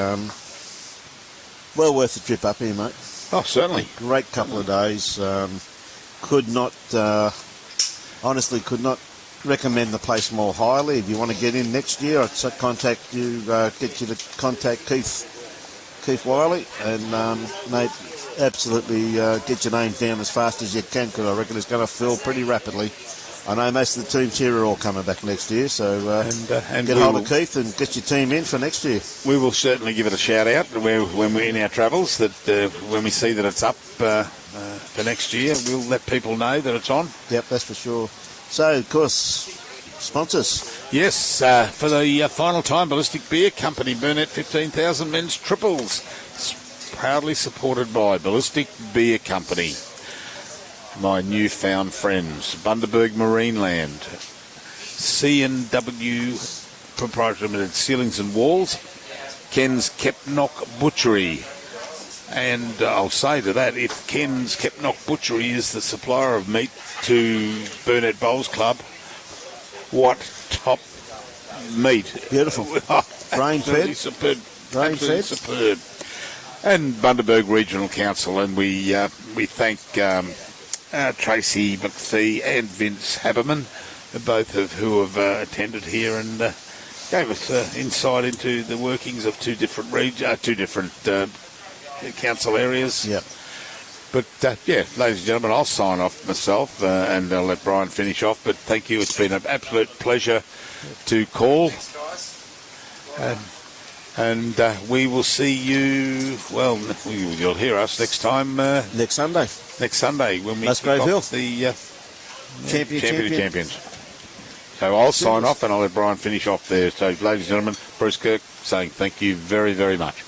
well worth the trip up here, mate. Oh, certainly. Great couple of days. Honestly could not recommend the place more highly. If you want to get in next year, I'd get you to contact Keith Whalley, and mate, absolutely get your name down as fast as you can, because I reckon it's going to fill pretty rapidly. I know most of the teams here are all coming back next year, so and get hold of Keith and get your team in for next year. We will certainly give it a shout out when we're in our travels, that when we see that it's up for next year, we'll let people know that it's on. Yep, that's for sure. So, of course, sponsors. Yes, for the final time, Ballistic Beer Company, Burnett 15,000 men's triples. It's proudly supported by Ballistic Beer Company. My newfound friends, Bundaberg Marineland, C&W Proprietary Limited Ceilings and Walls, Ken's Kepnock Butchery. And I'll say to that, if Ken's Kepnock Butchery is the supplier of meat to Burnett Bowls Club, what top meat. Beautiful. Grain-fed. Superb. Grain-fed. Superb. And Bundaberg Regional Council, and we thank Tracy McPhee and Vince Haberman, both of who have attended here and gave us insight into the workings of two different council areas. Yep. But ladies and gentlemen, I'll sign off myself and I'll let Brian finish off. But thank you. It's been an absolute pleasure to call. And we will see you, well, you'll hear us next time. Next Sunday. Next Sunday when we kick off the champions. So I'll sign off and I'll let Brian finish off there. So ladies and gentlemen, Bruce Kirk saying thank you very, very much.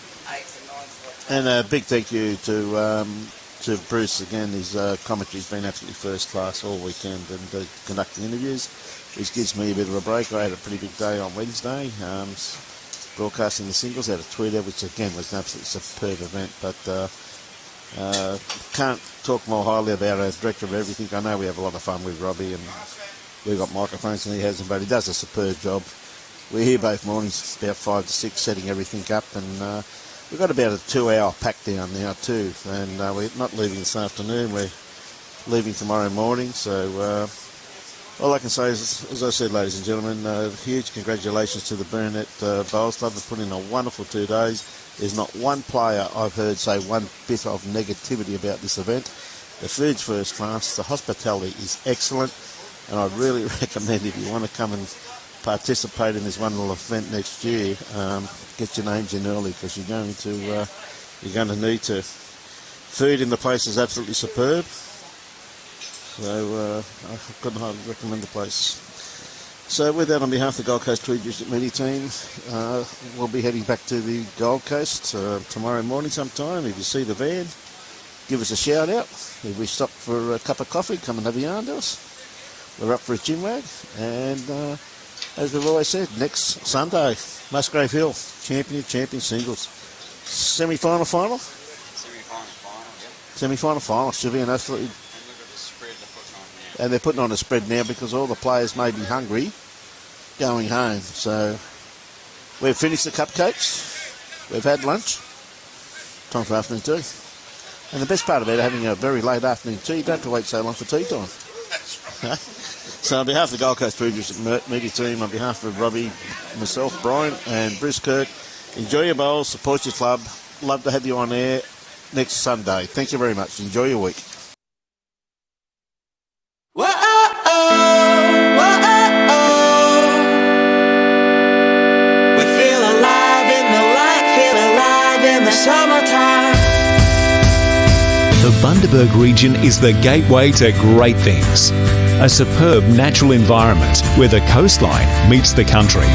And a big thank you to Bruce again. His commentary's been absolutely first class all weekend, and conducting interviews, which gives me a bit of a break. I had a pretty big day on Wednesday, broadcasting the singles out of Tweed, which again was an absolutely superb event. But can't talk more highly about our director of everything. I know we have a lot of fun with Robbie, and we've got microphones and he hasn't, but he does a superb job. We're here both mornings, about 5 to 6, setting everything up, and we've got about a 2-hour pack down now too, and we're not leaving this afternoon, we're leaving tomorrow morning. So all I can say is, as I said, ladies and gentlemen, huge congratulations to the Burnett Bowls Club for putting in a wonderful 2 days. There's not one player I've heard say one bit of negativity about this event. The food's first class, the hospitality is excellent, and I really recommend, if you want to come and participate in this wonderful event next year, get your names in early, because you're going to need to. Food in the place is absolutely superb, so I couldn't highly recommend the place. So with that, on behalf of the Gold Coast Tweed District Media team, we'll be heading back to the Gold Coast tomorrow morning sometime. If you see the van, give us a shout out. If we stop for a cup of coffee, come and have a yarn to us. We're up for a chinwag, and as we've always said, next Sunday, Musgrave Hill, champion singles. Semi-final, final? Semi-final, final. Should be an absolutely... And look at the spread they're putting on now. And they're putting on a spread now because all the players may be hungry going home. So we've finished the cupcakes. We've had lunch. Time for afternoon tea. And the best part about having a very late afternoon tea, you don't have to wait so long for tea time. That's right. So on behalf of the Gold Coast Previous Media team, on behalf of Robbie, myself, Brian and Bruce Kirk, enjoy your bowls, support your club. Love to have you on air next Sunday. Thank you very much. Enjoy your week. We feel alive in the light, feel alive in the summertime. The Bundaberg region is the gateway to great things. A superb natural environment where the coastline meets the country.